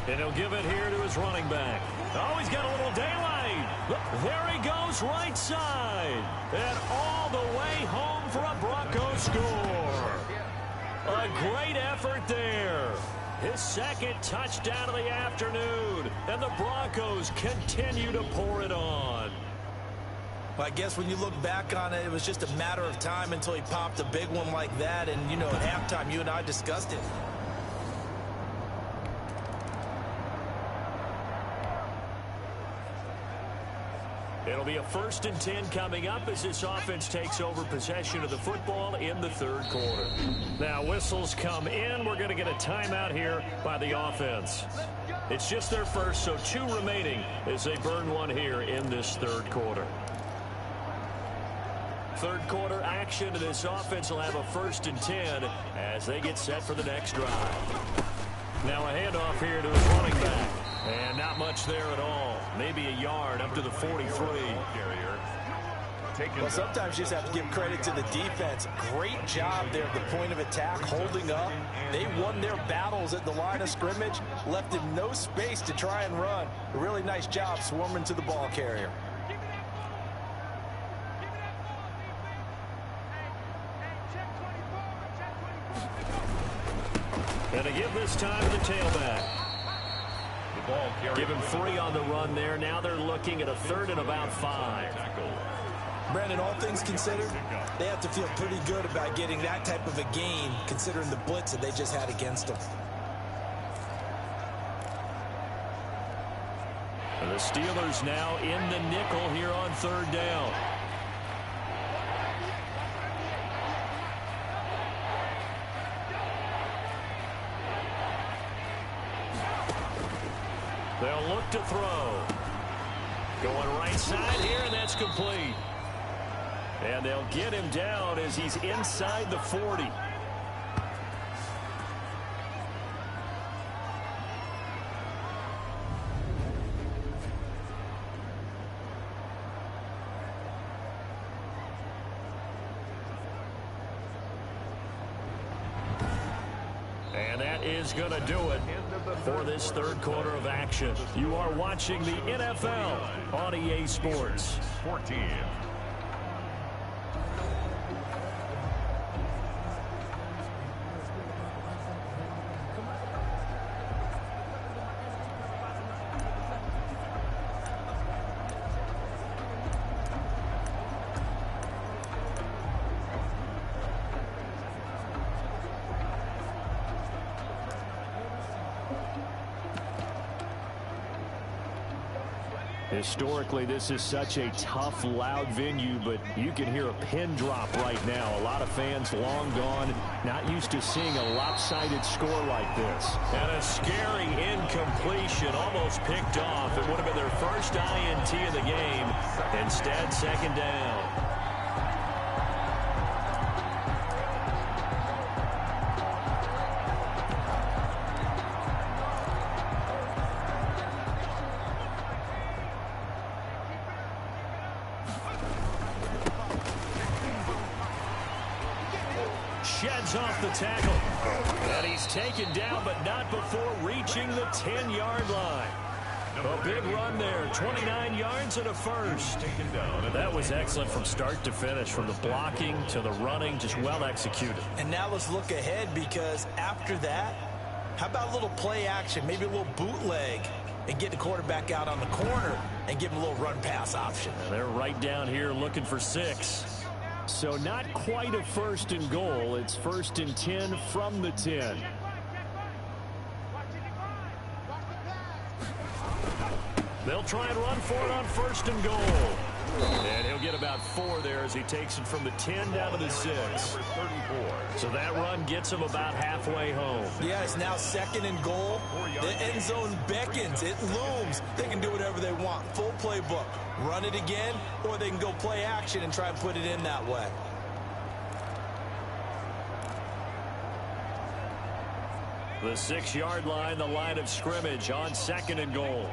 And he'll give it here to his running back. Oh, he's got a little daylight. There he goes right side. And all the way home for a Broncos score. A great effort there. His 2nd touchdown of the afternoon. And the Broncos continue to pour it on. Well, I guess when you look back on it, it was just a matter of time until he popped a big one like that. And, you know, at halftime, you and I discussed it. It'll be a 1st and 10 coming up as this offense takes over possession of the football in the 3rd quarter. Now whistles come in. We're going to get a timeout here by the offense. It's just their first, so 2 remaining as they burn one here in this 3rd quarter. 3rd quarter action, and this offense will have a 1st and 10 as they get set for the next drive. Now a handoff here to his running back. And not much there at all. Maybe a yard up to the 43. Well, sometimes you just have to give credit to the defense. Great job there at the point of attack, holding up. They won their battles at the line of scrimmage, left him no space to try and run. A really nice job swarming to the ball carrier. And to give this time to the tailback. Give him 3 on the run there. Now they're looking at a 3rd and about 5. Brandon, all things considered, they have to feel pretty good about getting that type of a gain, considering the blitz that they just had against them. And the Steelers now in the nickel here on 3rd down. They'll look to throw. Going right side here, and that's complete. And they'll get him down as he's inside the 40. And that is going to do it for this 3rd quarter of action. You are watching the NFL on EA Sports. 14. Historically, this is such a tough, loud venue, but you can hear a pin drop right now. A lot of fans long gone, not used to seeing a lopsided score like this. And a scary incompletion, almost picked off. It would have been their first INT of the game. Instead, 2nd down. Sheds off the tackle. And he's taken down, but not before reaching the 10-yard line. A big run there, 29 yards and a 1st. That was excellent from start to finish, from the blocking to the running, just well executed. And now let's look ahead, because after that, how about a little play action, maybe a little bootleg, and get the quarterback out on the corner and give him a little run-pass option. And they're right down here looking for 6. So not quite a 1st and goal. It's 1st and 10 from the 10. They'll try and run for it on 1st and goal. And he'll get about 4 there as he takes it from the 10 down to the 6. So that run gets him about halfway home. Yeah, it's now 2nd and goal. The end zone beckons. It looms. They can do whatever they want. Full playbook. Run it again, or they can go play action and try and put it in that way. The 6-yard line, the line of scrimmage on 2nd and goal.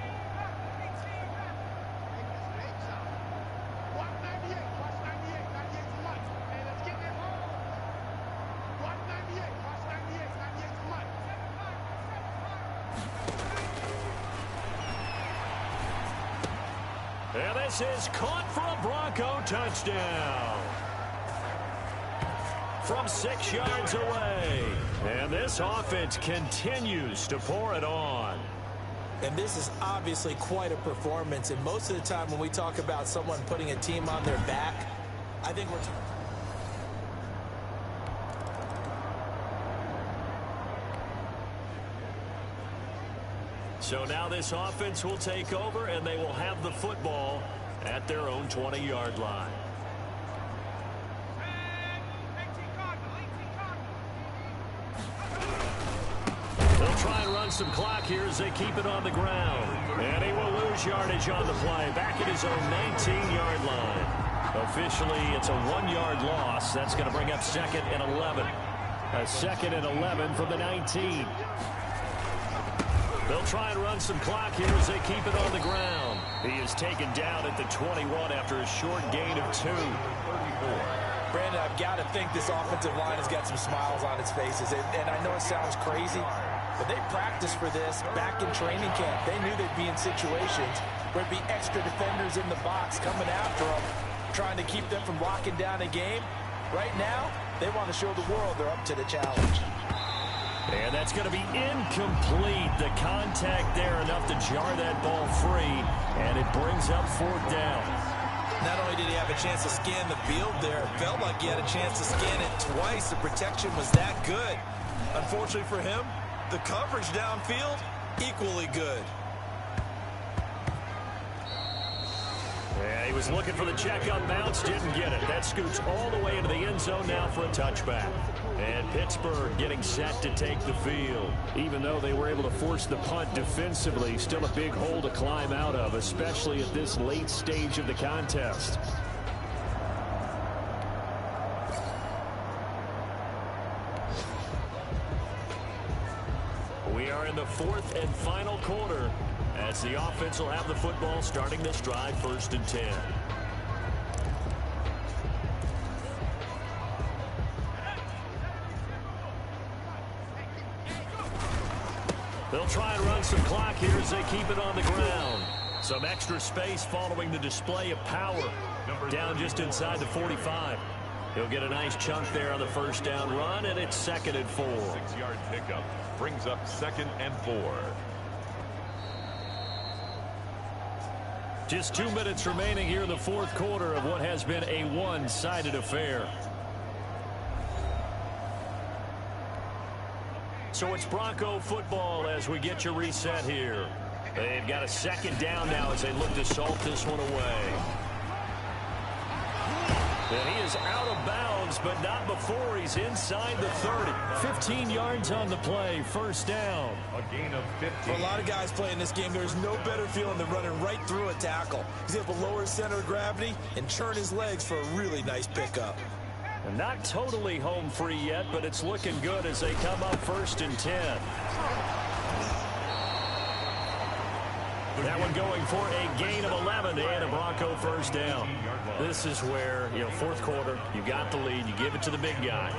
And this is caught for a Bronco touchdown. From 6 yards away. And this offense continues to pour it on. And this is obviously quite a performance. And most of the time when we talk about someone putting a team on their back, I think we're... So now this offense will take over, and they will have the football at their own 20-yard line. They'll try and run some clock here as they keep it on the ground. And he will lose yardage on the play, back at his own 19-yard line. Officially, it's a 1-yard loss. That's going to bring up 2nd and 11. A 2nd and 11 from the 19. They'll try and run some clock here as they keep it on the ground. He is taken down at the 21 after a short gain of 2. 34. Brandon, I've got to think this offensive line has got some smiles on its faces. And I know it sounds crazy, but they practiced for this back in training camp. They knew they'd be in situations where there'd be extra defenders in the box coming after them, trying to keep them from locking down a game. Right now, they want to show the world they're up to the challenge. And that's going to be incomplete. The contact there enough to jar that ball free, and it brings up 4th down. Not only did he have a chance to scan the field there, it felt like he had a chance to scan it twice. The protection was that good. Unfortunately for him, the coverage downfield, equally good. Yeah, he was looking for the check-up bounce, didn't get it. That scoots all the way into the end zone now for a touchback. And Pittsburgh getting set to take the field. Even though they were able to force the punt defensively, still a big hole to climb out of, especially at this late stage of the contest. We are in the 4th and final quarter, as the offense will have the football starting this drive, 1st and 10. They'll try and run some clock here as they keep it on the ground. Some extra space following the display of power. Down just inside the 45. He'll get a nice chunk there on the 1st down run, and it's 2nd and 4. 6-yard pickup brings up 2nd and 4. Just 2 minutes remaining here in the 4th quarter of what has been a one-sided affair. So it's Bronco football as we get your reset here. They've got a 2nd down now as they look to salt this one away. And he is out of bounds, but not before he's inside the 30. 15 yards on the play, 1st down. A gain of 50. For a lot of guys playing this game, there's no better feeling than running right through a tackle. He's able to lower his center of gravity and turn his legs for a really nice pickup. And not totally home free yet, but it's looking good as they come up 1st and 10. That one going for a gain of 11 and a Bronco 1st down. This is where, 4th quarter, you got the lead, you give it to the big guy.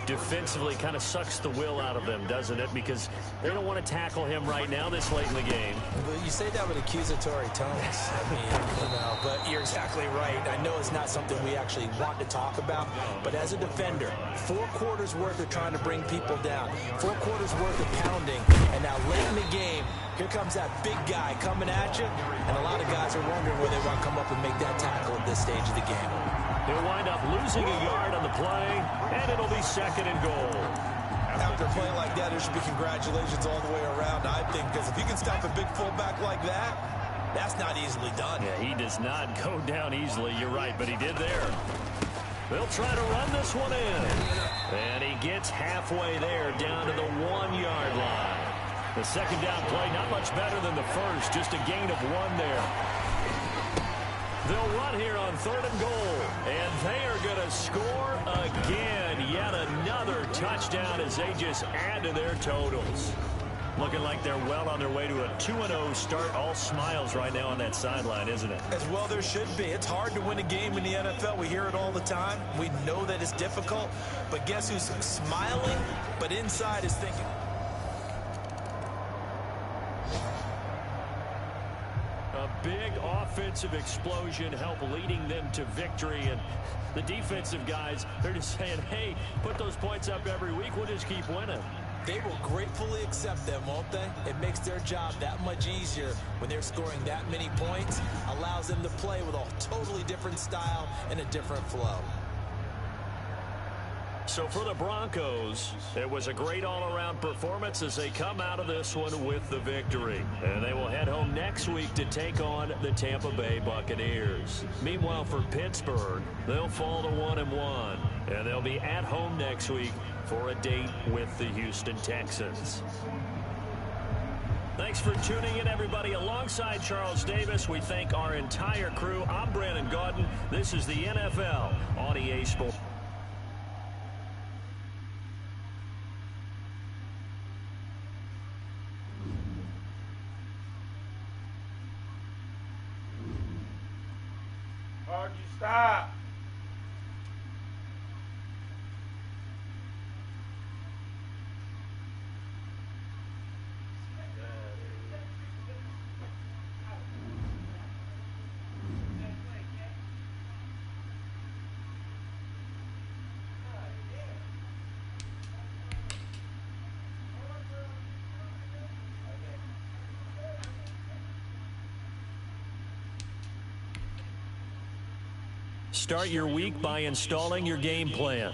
Defensively kind of sucks the will out of them, doesn't it? Because they don't want to tackle him right now this late in the game. But you say that with accusatory tones. But you're exactly right. I know it's not something we actually want to talk about, but as a defender, 4 quarters worth of trying to bring people down, 4 quarters worth of pounding, and now late in the game, here comes that big guy coming at you, and a lot of guys are wondering where they want to come up and make that tackle at this stage of the game. He'll wind up losing a yard on the play, and it'll be 2nd and goal. After a play like that, there should be congratulations all the way around, I think, because if you can stop a big fullback like that, that's not easily done. Yeah, he does not go down easily, you're right, but he did there. They'll try to run this one in, and he gets halfway there down to the 1-yard line. The 2nd down play, not much better than the 1st, just a gain of 1 there. They'll run here on 3rd and goal, and they are going to score again. Yet another touchdown as they just add to their totals. Looking like they're well on their way to a 2-0 start. All smiles right now on that sideline, isn't it? As well there should be. It's hard to win a game in the NFL. We hear it all the time. We know that it's difficult. But guess who's smiling, but inside is thinking. A big offensive explosion helped leading them to victory. And the defensive guys, they're just saying, hey, put those points up every week. We'll just keep winning. They will gratefully accept them, won't they? It makes their job that much easier when they're scoring that many points. Allows them to play with a totally different style and a different flow. So for the Broncos, it was a great all-around performance as they come out of this one with the victory. And they will head home next. next week to take on the Tampa Bay Buccaneers. Meanwhile, for Pittsburgh, they'll fall to 1-1, and they'll be at home next week for a date with the Houston Texans. Thanks for tuning in, everybody. Alongside Charles Davis, we thank our entire crew. I'm Brandon Gaudin. This is the NFL on EA Sports. How'd you stop? Start your week by installing your game plan.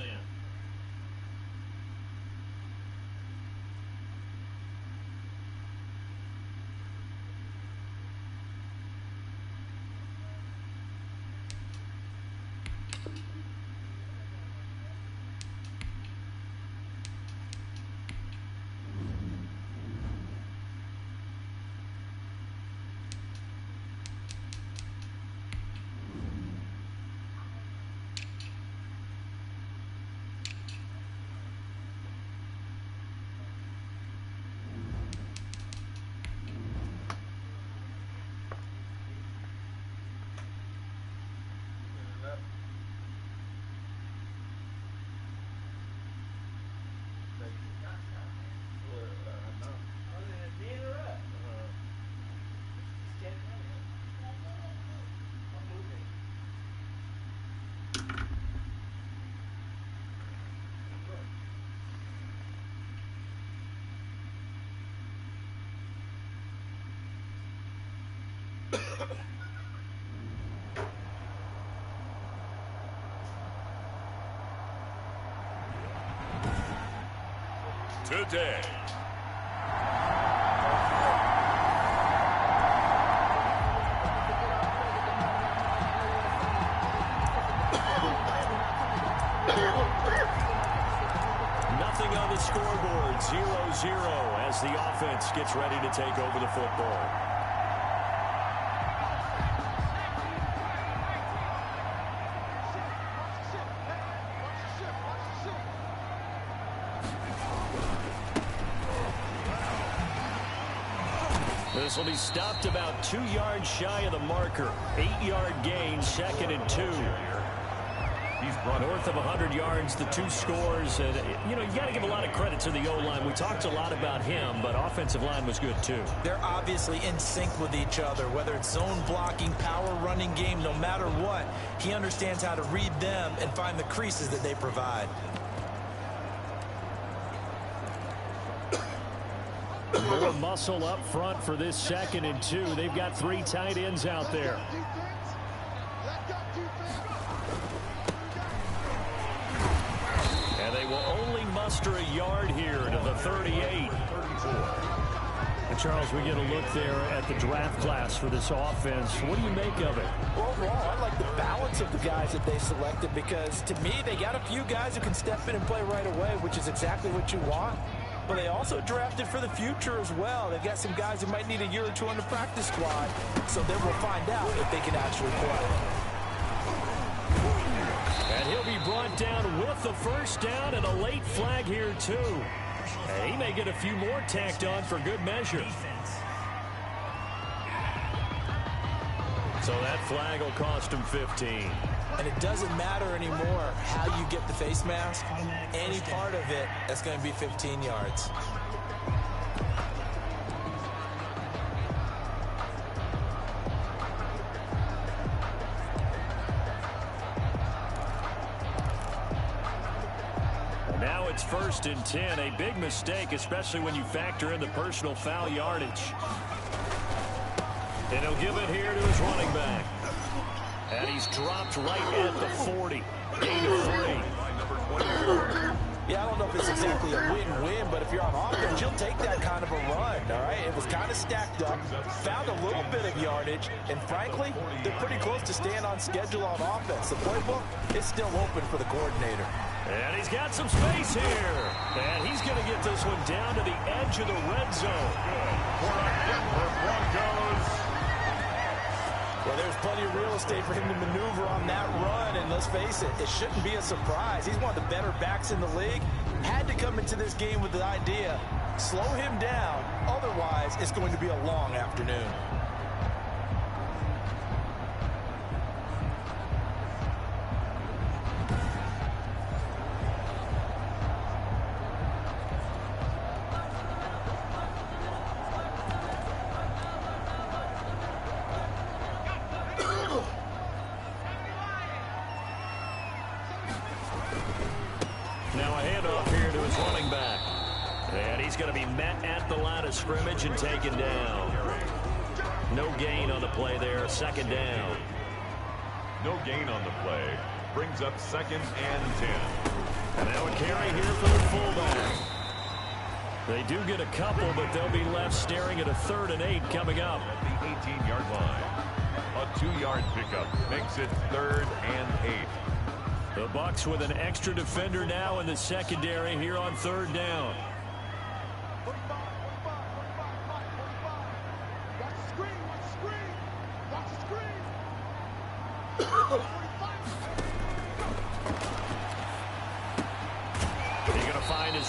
Today. Nothing on the scoreboard, 0-0 as the offense gets ready to take over the football. This will be stopped about 2 yards shy of the marker. 8-yard gain, 2nd and 2. He's brought north of 100 yards, the 2 scores. And, you know, you got to give a lot of credit to the O-line. We talked a lot about him, but offensive line was good too. They're obviously in sync with each other, whether it's zone blocking, power running game, no matter what. He understands how to read them and find the creases that they provide. More muscle up front for this 2nd and 2. They've got 3 tight ends out there. And they will only muster a yard here to the 38. And Charles, we get a look there at the draft class for this offense. What do you make of it? Overall, I like the balance of the guys that they selected because, to me, they got a few guys who can step in and play right away, which is exactly what you want. But they also drafted for the future as well. They've got some guys who might need a year or 2 on the practice squad, so then we'll find out if they can actually play. And he'll be brought down with the first down and a late flag here, too. And he may get a few more tacked on for good measure. So that flag will cost him 15. And it doesn't matter anymore how you get the face mask. Any part of it, that's going to be 15 yards. Now it's 1st and 10. A big mistake, especially when you factor in the personal foul yardage. And he'll give it here to his running back. And he's dropped right at the 40. Gain of 3. Yeah, I don't know if it's exactly a win-win, but if you're on offense, you'll take that kind of a run, all right? It was kind of stacked up, found a little bit of yardage, and frankly, they're pretty close to staying on schedule on offense. The playbook is still open for the coordinator. And he's got some space here. And he's going to get this one down to the edge of the red zone. For the Denver Broncos. Well, there's plenty of real estate for him to maneuver on that run, and let's face it, it shouldn't be a surprise. He's one of the better backs in the league. Had to come into this game with the idea, slow him down, otherwise it's going to be a long afternoon. Scrimmage and taken down. No gain on the play there, second down. No gain on the play. Brings up 2nd and 10. And now a carry here for the fullback. They do get a couple, but they'll be left staring at a 3rd and 8 coming up. At the 18-yard line. A 2-yard pickup makes it 3rd and 8. The Bucs with an extra defender now in the secondary here on 3rd down.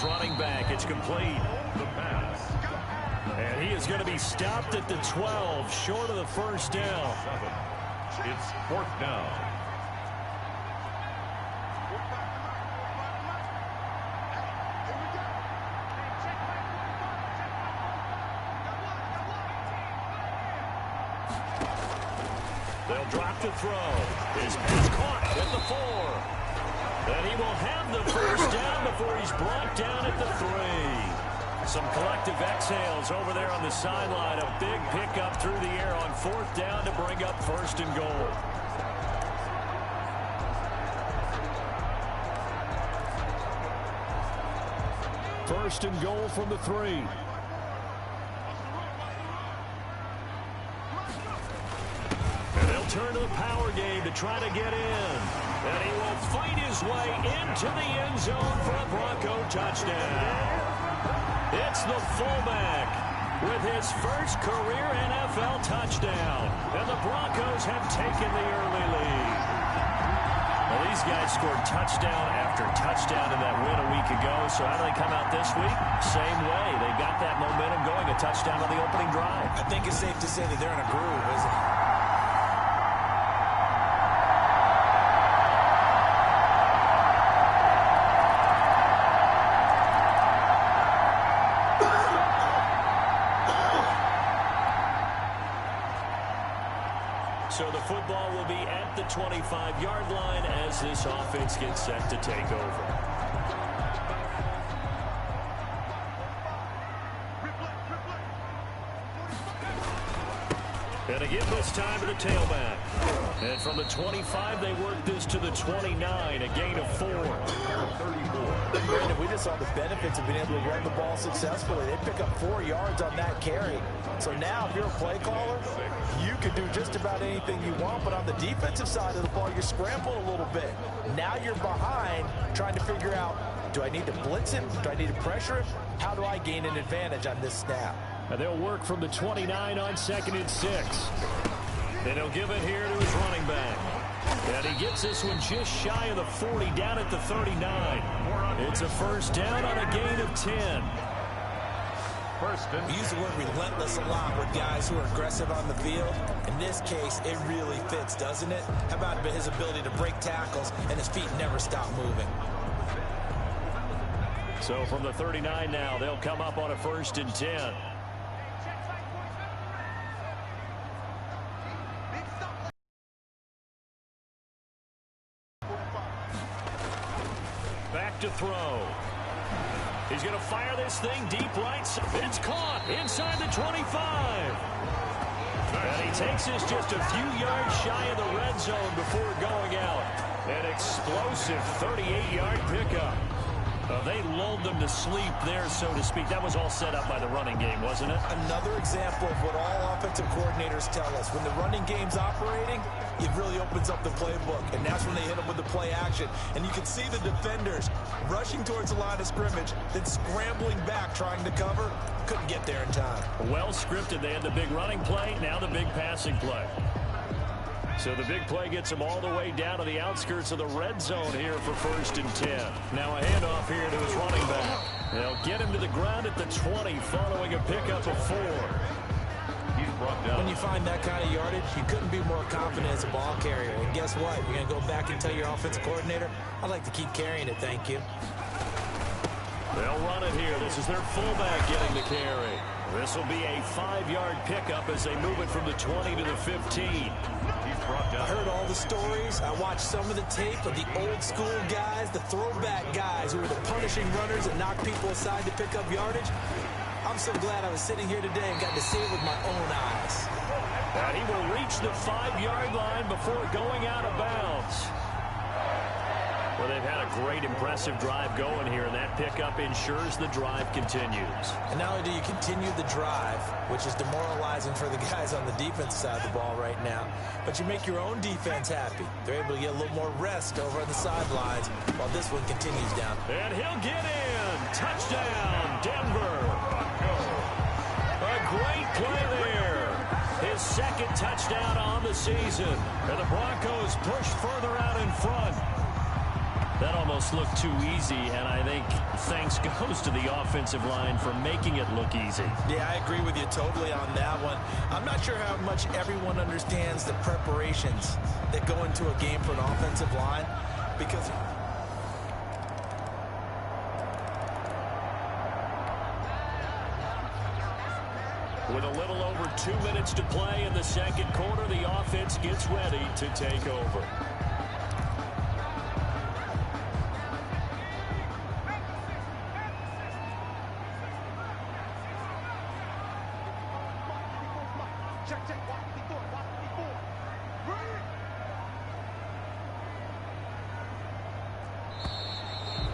Running back, it's complete. The pass. And he is going to be stopped at the 12, short of the first down. It's 4th down. They'll drop the throw. His pass caught at the 4. And he will have the first down before he's brought down at the 3. Some collective exhales over there on the sideline. A big pickup through the air on 4th down to bring up 1st and goal. First and goal from the 3. And they'll turn to the power game to try to get in. And he will fight his way into the end zone for a Bronco touchdown. It's the fullback with his first career NFL touchdown. And the Broncos have taken the early lead. Well, these guys scored touchdown after touchdown in that win a week ago. So how do they come out this week? Same way. They got that momentum going, a touchdown on the opening drive. I think it's safe to say that they're in a groove, isn't it? So the football will be at the 25-yard line as this offense gets set to take over. And again this time to the tailback. And from the 25, they work this to the 29, a gain of 4. 34. Brandon, we just saw the benefits of being able to run the ball successfully. They pick up 4 yards on that carry. So now if you're a play caller, you can do just about anything you want, but on the defensive side of the ball, you're scrambling a little bit. Now you're behind trying to figure out, do I need to blitz him? Do I need to pressure him? How do I gain an advantage on this snap? And they'll work from the 29 on 2nd and 6. Then he'll give it here to his running back. And he gets this one just shy of the 40, down at the 39. It's a first down on a gain of 10. We use the word relentless a lot with guys who are aggressive on the field. In this case, it really fits, doesn't it? How about his ability to break tackles and his feet never stop moving? So from the 39 now, they'll come up on a 1st and 10. Back to throw. He's going to fire this thing deep right. It's caught inside the 25. And he takes this just a few yards shy of the red zone before going out. An explosive 38-yard pickup. They lulled them to sleep there, so to speak. That was all set up by the running game, wasn't it? Another example of what all offensive coordinators tell us. When the running game's operating, it really opens up the playbook, and that's when they hit them with the play action. And you can see the defenders rushing towards the line of scrimmage, then scrambling back, trying to cover. Couldn't get there in time. Well scripted. They had the big running play, now the big passing play. So the big play gets them all the way down to the outskirts of the red zone here for 1st and 10. Now a handoff here to his running back. They'll get him to the ground at the 20 following a pickup of 4. He's brought down. When you find that kind of yardage, you couldn't be more confident as a ball carrier. And guess what? You're going to go back and tell your offensive coordinator, I'd like to keep carrying it, thank you. They'll run it here. This is their fullback getting the carry. This will be a 5-yard pickup as they move it from the 20 to the 15. I heard all the stories. I watched some of the tape of the old school guys, the throwback guys who were the punishing runners that knocked people aside to pick up yardage. I'm so glad I was sitting here today and got to see it with my own eyes. And he will reach the 5-yard line before going out of bounds. Well, they've had a great, impressive drive going here, and that pickup ensures the drive continues. And not only do you continue the drive, which is demoralizing for the guys on the defense side of the ball right now, but you make your own defense happy. They're able to get a little more rest over on the sidelines while this one continues down. And he'll get in. Touchdown, Denver. A great play there. His 2nd touchdown on the season. And the Broncos push further out in front. That almost looked too easy, and I think thanks goes to the offensive line for making it look easy. Yeah, I agree with you totally on that one. I'm not sure how much everyone understands the preparations that go into a game for an offensive line, because with a little over 2 minutes to play in the 2nd quarter, the offense gets ready to take over.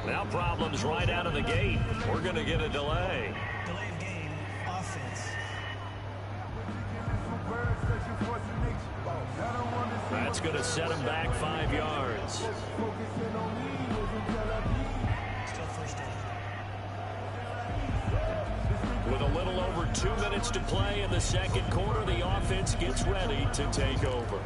Now problems right out of the gate. We're going to get a delay. Delay of game, offense. That's going to set him back 5 yards. Still 1st down. With a little over 2 minutes to play in the 2nd quarter, the offense gets ready to take over.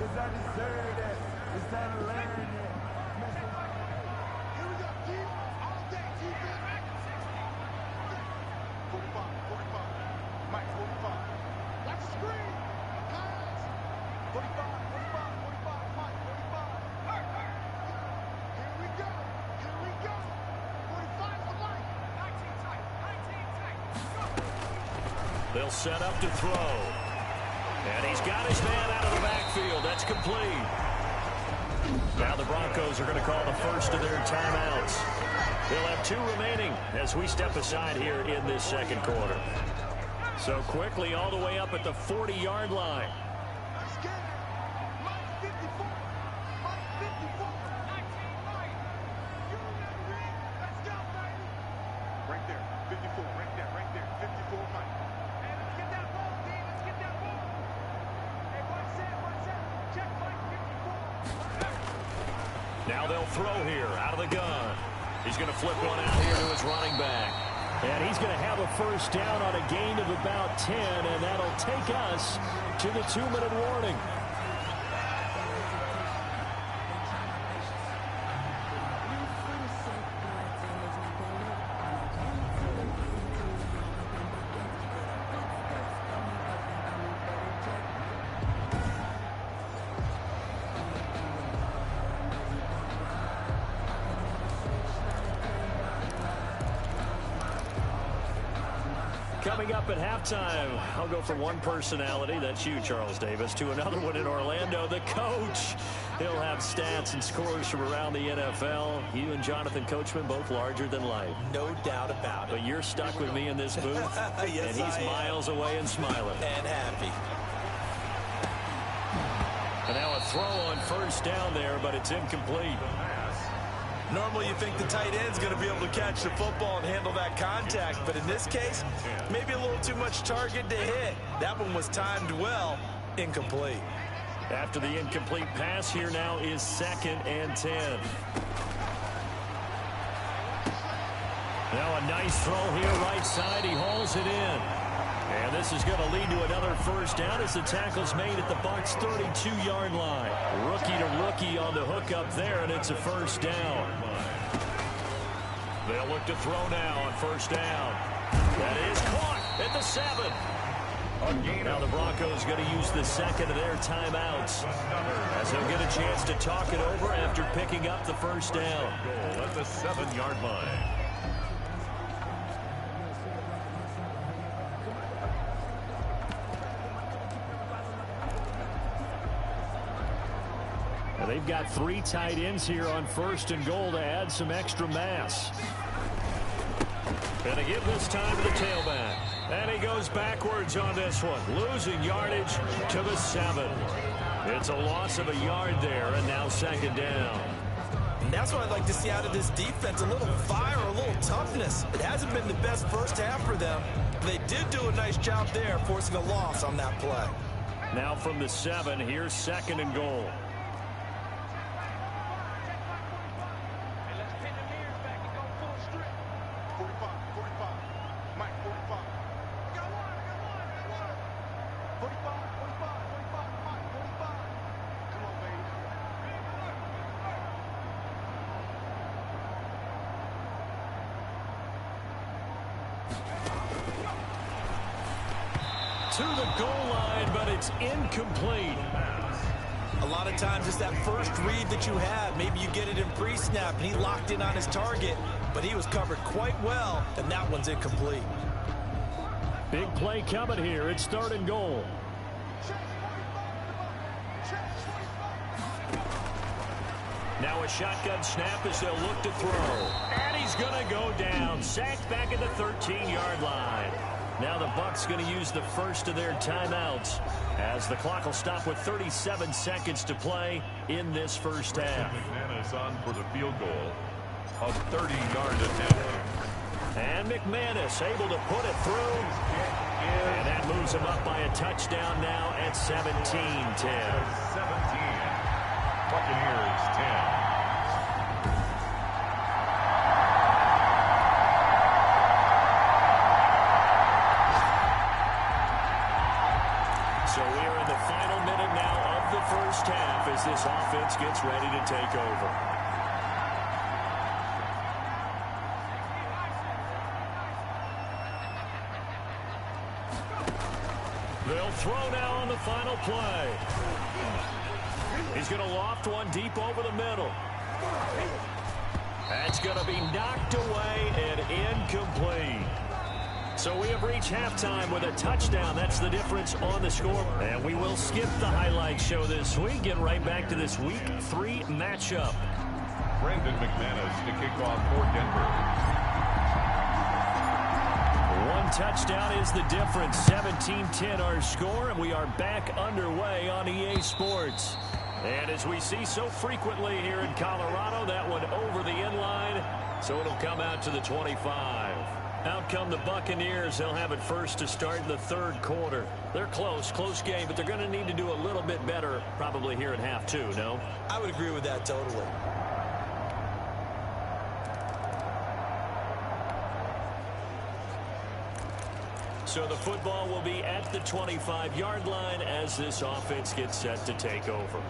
They'll set up to throw. And he's got his man out of the backfield. That's complete. Now the Broncos are going to call the first of their timeouts. They'll have 2 remaining as we step aside here in this 2nd quarter. So quickly all the way up at the 40-yard line. Now they'll throw here out of the gun. He's going to flip one out here to his running back. And he's going to have a 1st down on a gain of about 10, and that'll take us to the 2-minute warning. Coming up at halftime, I'll go from one personality, that's you, Charles Davis, to another one in Orlando, the coach. He'll have stats and scores from around the NFL. You and Jonathan Coachman, both larger than life. No doubt about it. But you're stuck with me in this booth, yes, and he's miles away and smiling. And happy. And now a throw on 1st down there, but it's incomplete. Normally you think the tight end's going to be able to catch the football and handle that contact, but in this case, maybe a little too much target to hit. That one was timed well, incomplete. After the incomplete pass, here now is 2nd and 10. Now a nice throw here right side. He hauls it in. And this is going to lead to another first down as the tackle's made at the Bucs' 32-yard line. Rookie to rookie on the hookup there, and it's a first down. They'll look to throw now on first down. That is caught at the 7. Now the Broncos going to use the second of their timeouts as they'll get a chance to talk it over after picking up the first down. Goal at the 7-yard line. They've got 3 tight ends here on 1st and goal to add some extra mass. Going to give this time to the tailback. And he goes backwards on this one, losing yardage to the 7. It's a loss of a yard there, and now 2nd down. And that's what I'd like to see out of this defense, a little fire, a little toughness. It hasn't been the best first half for them. They did do a nice job there, forcing a loss on that play. Now from the 7, here's 2nd and goal. To the goal line, but it's incomplete. A lot of times it's that first read that you have. Maybe you get it in pre-snap, and he locked in on his target, but he was covered quite well, and that one's incomplete. Big play coming here. It's 3rd and goal. Now a shotgun snap as they'll look to throw. And he's going to go down. Sacked back at the 13-yard line. Now the Bucs going to use the first of their timeouts as the clock will stop with 37 seconds to play in this first half. McManus on for the field goal. A 30-yard attempt. And McManus able to put it through. And that moves him up by a touchdown now at 17-10. 17. Buccaneers 10. So we are in the final minute now of the first half as this offense gets ready to take over. They'll throw now on the final play. He's going to loft one deep over the middle. That's going to be knocked away and incomplete. So we have reached halftime with a touchdown. That's the difference on the score. And we will skip the highlight show this week. Get right back to this Week 3 matchup. Brandon McManus to kick off for Denver. One touchdown is the difference. 17-10 our score, and we are back underway on EA Sports. And as we see so frequently here in Colorado, that one over the end line, so it'll come out to the 25. Out come the Buccaneers. They'll have it first to start in the 3rd quarter. They're close game, but they're going to need to do a little bit better probably here in half 2, no? I would agree with that totally. So the football will be at the 25-yard line as this offense gets set to take over.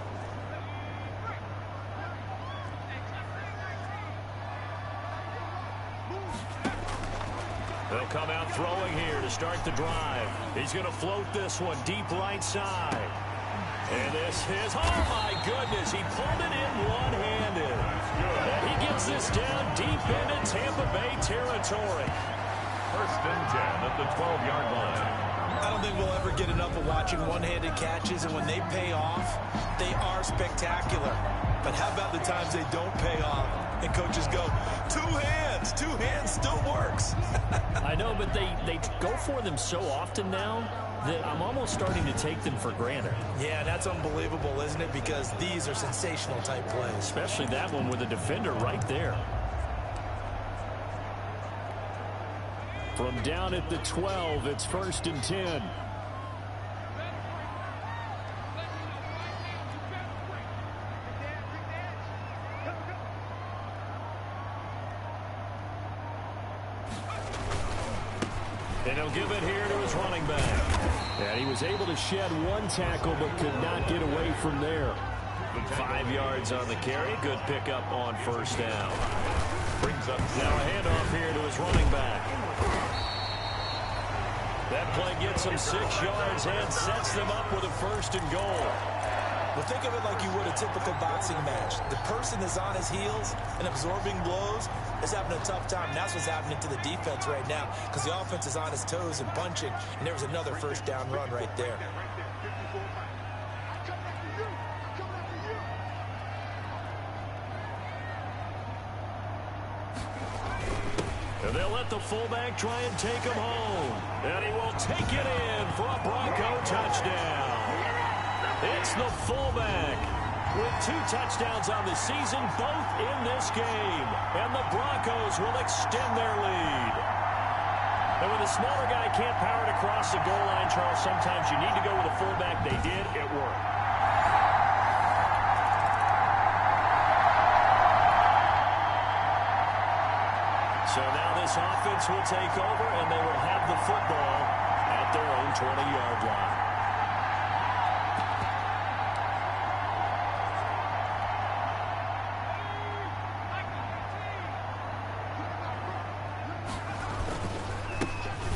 They'll come out throwing here to start the drive. He's going to float this one deep right side. And this is, oh my goodness, he pulled it in one-handed. And he gets this down deep into Tampa Bay territory. 1st and 10 at the 12-yard line. I don't think we'll ever get enough of watching one-handed catches, and when they pay off, they are spectacular. But how about the times they don't pay off, and coaches go, two hands still works. I know, but they go for them so often now that I'm almost starting to take them for granted. Yeah, that's unbelievable, isn't it? Because these are sensational type plays. Especially that one with a defender right there. From down at the 12, it's 1st and 10. And he'll give it here to his running back. And he was able to shed one tackle but could not get away from there. 5 yards on the carry. Good pickup on 1st down. Brings up now a handoff here to his running back. That play gets him 6 yards and sets them up with a 1st and goal. Well, think of it like you would a typical boxing match. The person is on his heels and absorbing blows is having a tough time. And that's what's happening to the defense right now because the offense is on his toes and punching, and there was another 1st down run right there. And they'll let the fullback try and take him home. And he will take it in for a Bronco touchdown. It's the fullback with 2 touchdowns on the season, both in this game. And the Broncos will extend their lead. And when the smaller guy can't power it across the goal line, Charles, sometimes you need to go with a fullback. They did. It worked. So now this offense will take over, and they will have the football at their own 20-yard line.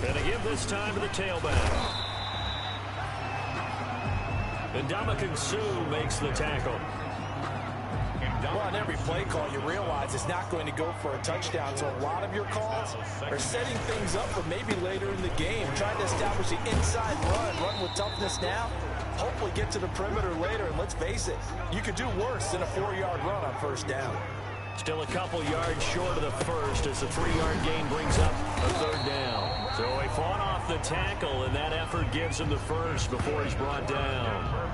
And again this time to the tailback. And Ndamukong Suh makes the tackle. Well, on every play call, you realize it's not going to go for a touchdown. So a lot of your calls are setting things up for maybe later in the game, trying to establish the inside run with toughness now, hopefully get to the perimeter later. And let's face it, you could do worse than a 4-yard run on 1st down. Still a couple yards short of the 1st as the 3-yard gain brings up a 3rd down. So he fought off the tackle, and that effort gives him the 1st before he's brought down.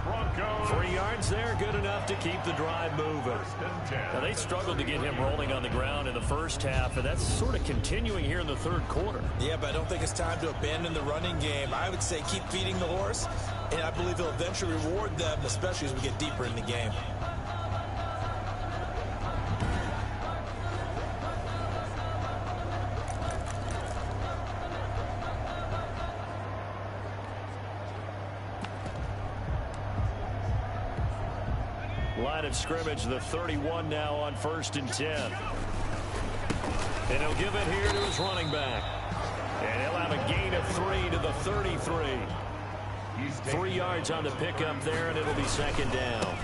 3 yards there, good enough to keep the drive moving. Now, they struggled to get him rolling on the ground in the 1st half, and that's sort of continuing here in the 3rd quarter. Yeah, but I don't think it's time to abandon the running game. I would say keep feeding the horse, and I believe he'll eventually reward them, especially as we get deeper in the game. Line of scrimmage, the 31 now on 1st and 10. And he'll give it here to his running back. And he'll have a gain of 3 to the 33. 3 yards on the pickup there, and it'll be 2nd down.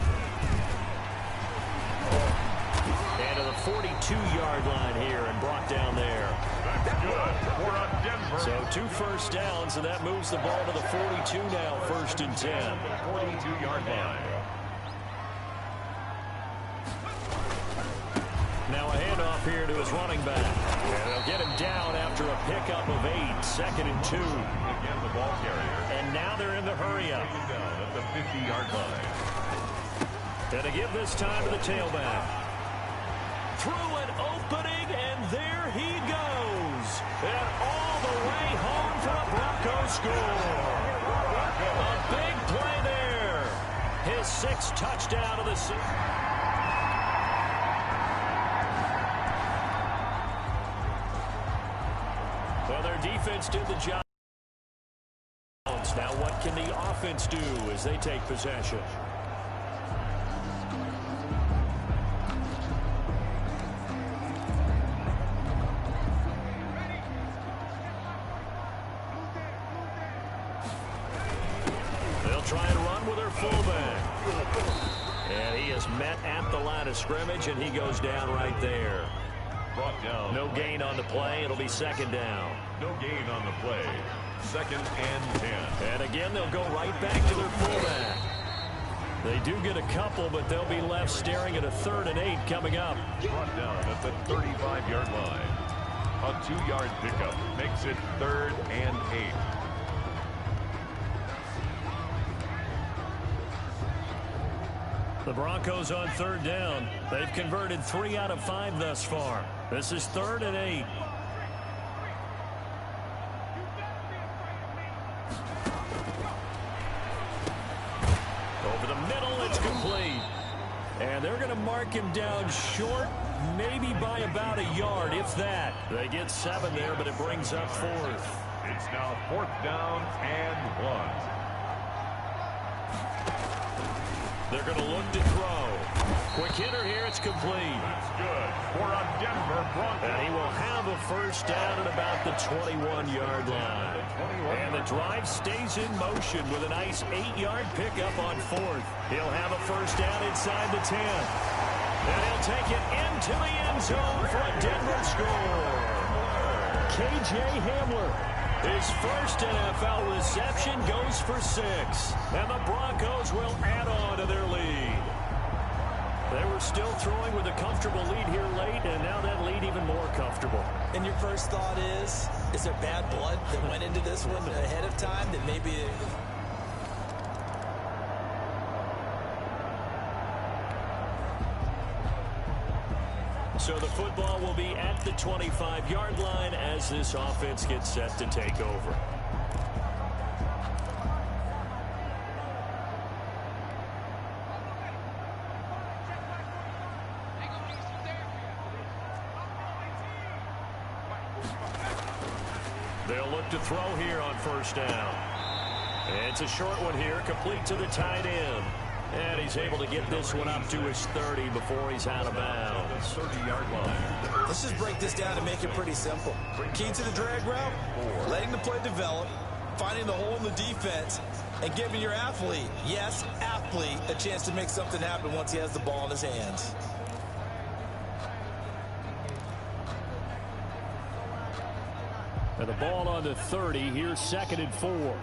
And to the 42-yard line here and brought down there. That's good for a Denver. So 2 1st downs, and that moves the ball to the 42 now, 1st and 10. 42-yard line. Now a handoff here to his running back. And they'll get him down after a pickup of 8, 2nd and 2. Again, the ball carrier. And now they're in the hurry up. Down at the 50-yard line. And to give this time to the tailback. Through an opening, and there he goes. And all the way home for a Bronco score. A big play there. His 6th touchdown of the season. Well, their defense did the job. Now what can the offense do as they take possession? They'll try and run with their fullback. And he is met at the line of scrimmage, and he goes down right there. Brought down. No gain on the play. It'll be 2nd down. No gain on the play. 2nd and 10. And again, they'll go right back to their fullback. They do get a couple, but they'll be left staring at a 3rd and 8 coming up. Brought down at the 35-yard line. A 2-yard pickup makes it 3rd and 8. The Broncos on third down. They've converted 3 out of 5 thus far. This is 3rd and 8. Over the middle, it's complete. And they're going to mark him down short, maybe by about a yard, if that. They get 7 there, but it brings up 4th. It's now 4th down and 1. They're going to look to throw. Quick hitter here. It's complete. That's good for a Denver Broncos. And he will have a first down at about the 21-yard line. And the drive stays in motion with a nice 8-yard pickup on 4th. He'll have a first down inside the 10. And he'll take it into the end zone for a Denver score. K.J. Hamler. His first NFL reception goes for 6. And the Broncos will add on to their lead. They were still throwing with a comfortable lead here late, and now that lead even more comfortable. And your first thought is there bad blood that went into this one ahead of time that maybe... So the football will be at the 25-yard line as this offense gets set to take over. They'll look to throw here on first down. It's a short one here, complete to the tight end. And he's able to get this one up to his 30 before he's out of bounds. 30-yard line. Let's just break this down and make it pretty simple. Key to the drag route, letting the play develop, finding the hole in the defense, and giving your athlete, yes, athlete, a chance to make something happen once he has the ball in his hands. And the ball on the 30. Here's 2nd and 4.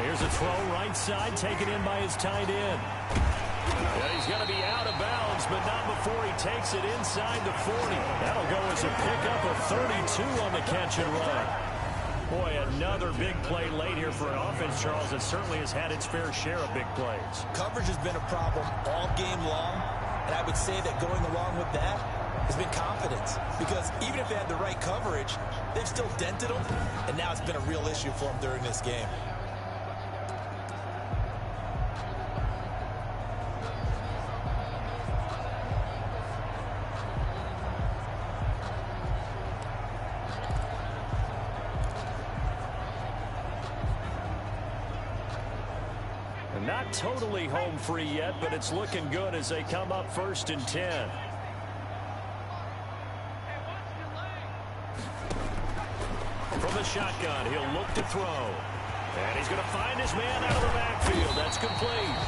Here's a throw right side, taken in by his tight end. Yeah, he's going to be out of bounds, but not before he takes it inside the 40. That'll go as a pickup of 32 on the catch and run. Boy, another big play late here for an offense, Charles, that certainly has had its fair share of big plays. Coverage has been a problem all game long, and I would say that going along with that has been confidence. Because even if they had the right coverage, they've still dented them, and now it's been a real issue for them during this game. Not totally home free yet, but it's looking good as they come up 1st and 10. From the shotgun, he'll look to throw. And he's going to find his man out of the backfield. That's complete.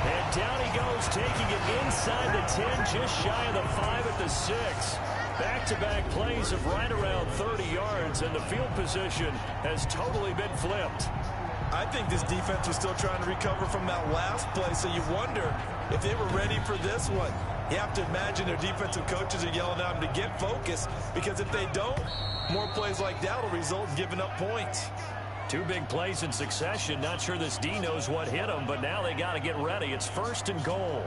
And down he goes, taking it inside the 10, just shy of the 5 at the 6. Back-to-back plays of right around 30 yards, and the field position has totally been flipped. I think this defense was still trying to recover from that last play, so you wonder if they were ready for this one. You have to imagine their defensive coaches are yelling at them to get focused, because if they don't, more plays like that will result in giving up points. 2 big plays in succession. Not sure this D knows what hit them, but now they got to get ready. It's 1st and goal.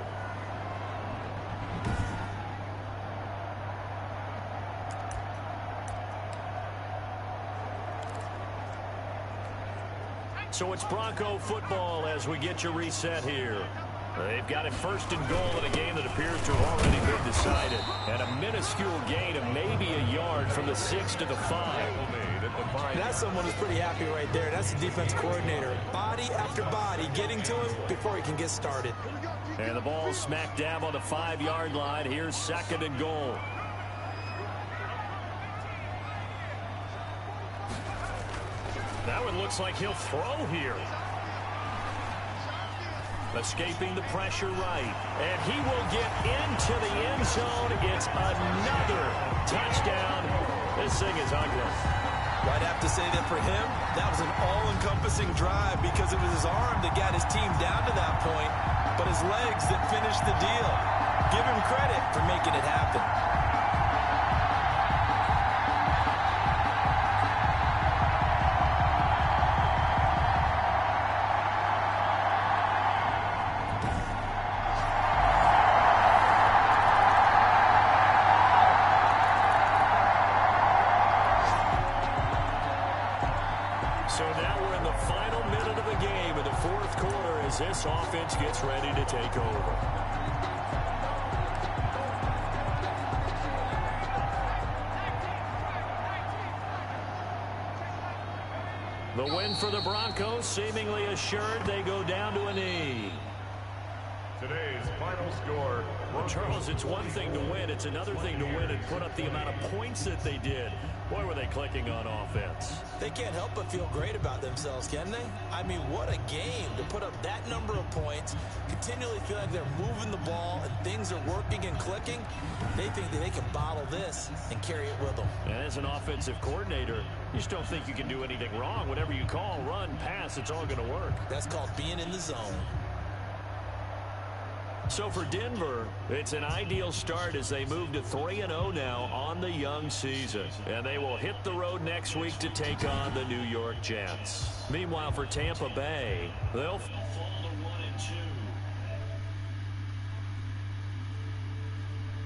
So it's Bronco football as we get you reset here. They've got it 1st and goal in a game that appears to have already been decided. And a minuscule gain of maybe a yard from the 6 to the 5. That's someone who's pretty happy right there. That's the defense coordinator. Body after body getting to him before he can get started. And the ball smack dab on the 5-yard line. Here's 2nd and goal. That one looks like he'll throw here. Escaping the pressure right. And he will get into the end zone. It's another touchdown. This thing is ugly. Well, I'd have to say that for him, that was an all-encompassing drive because it was his arm that got his team down to that point, but his legs that finished the deal. Give him credit for making it happen. So now we're in the final minute of the game in the fourth quarter as this offense gets ready to take over. The win for the Broncos seemingly assured. They go down to a knee. Today's final score. Well, Charles, it's one thing to win. It's another thing to win and put up the amount of points that they did. Boy, were they clicking on offense. They can't help but feel great about themselves, can they? I mean, what a game to put up that number of points, continually feel like they're moving the ball and things are working and clicking. They think that they can bottle this and carry it with them. And as an offensive coordinator, you just don't think you can do anything wrong. Whatever you call, run, pass, it's all going to work. That's called being in the zone. So for Denver, it's an ideal start as they move to 3-0 now on the young season. And they will hit the road next week to take on the New York Jets. Meanwhile, for Tampa Bay, they'll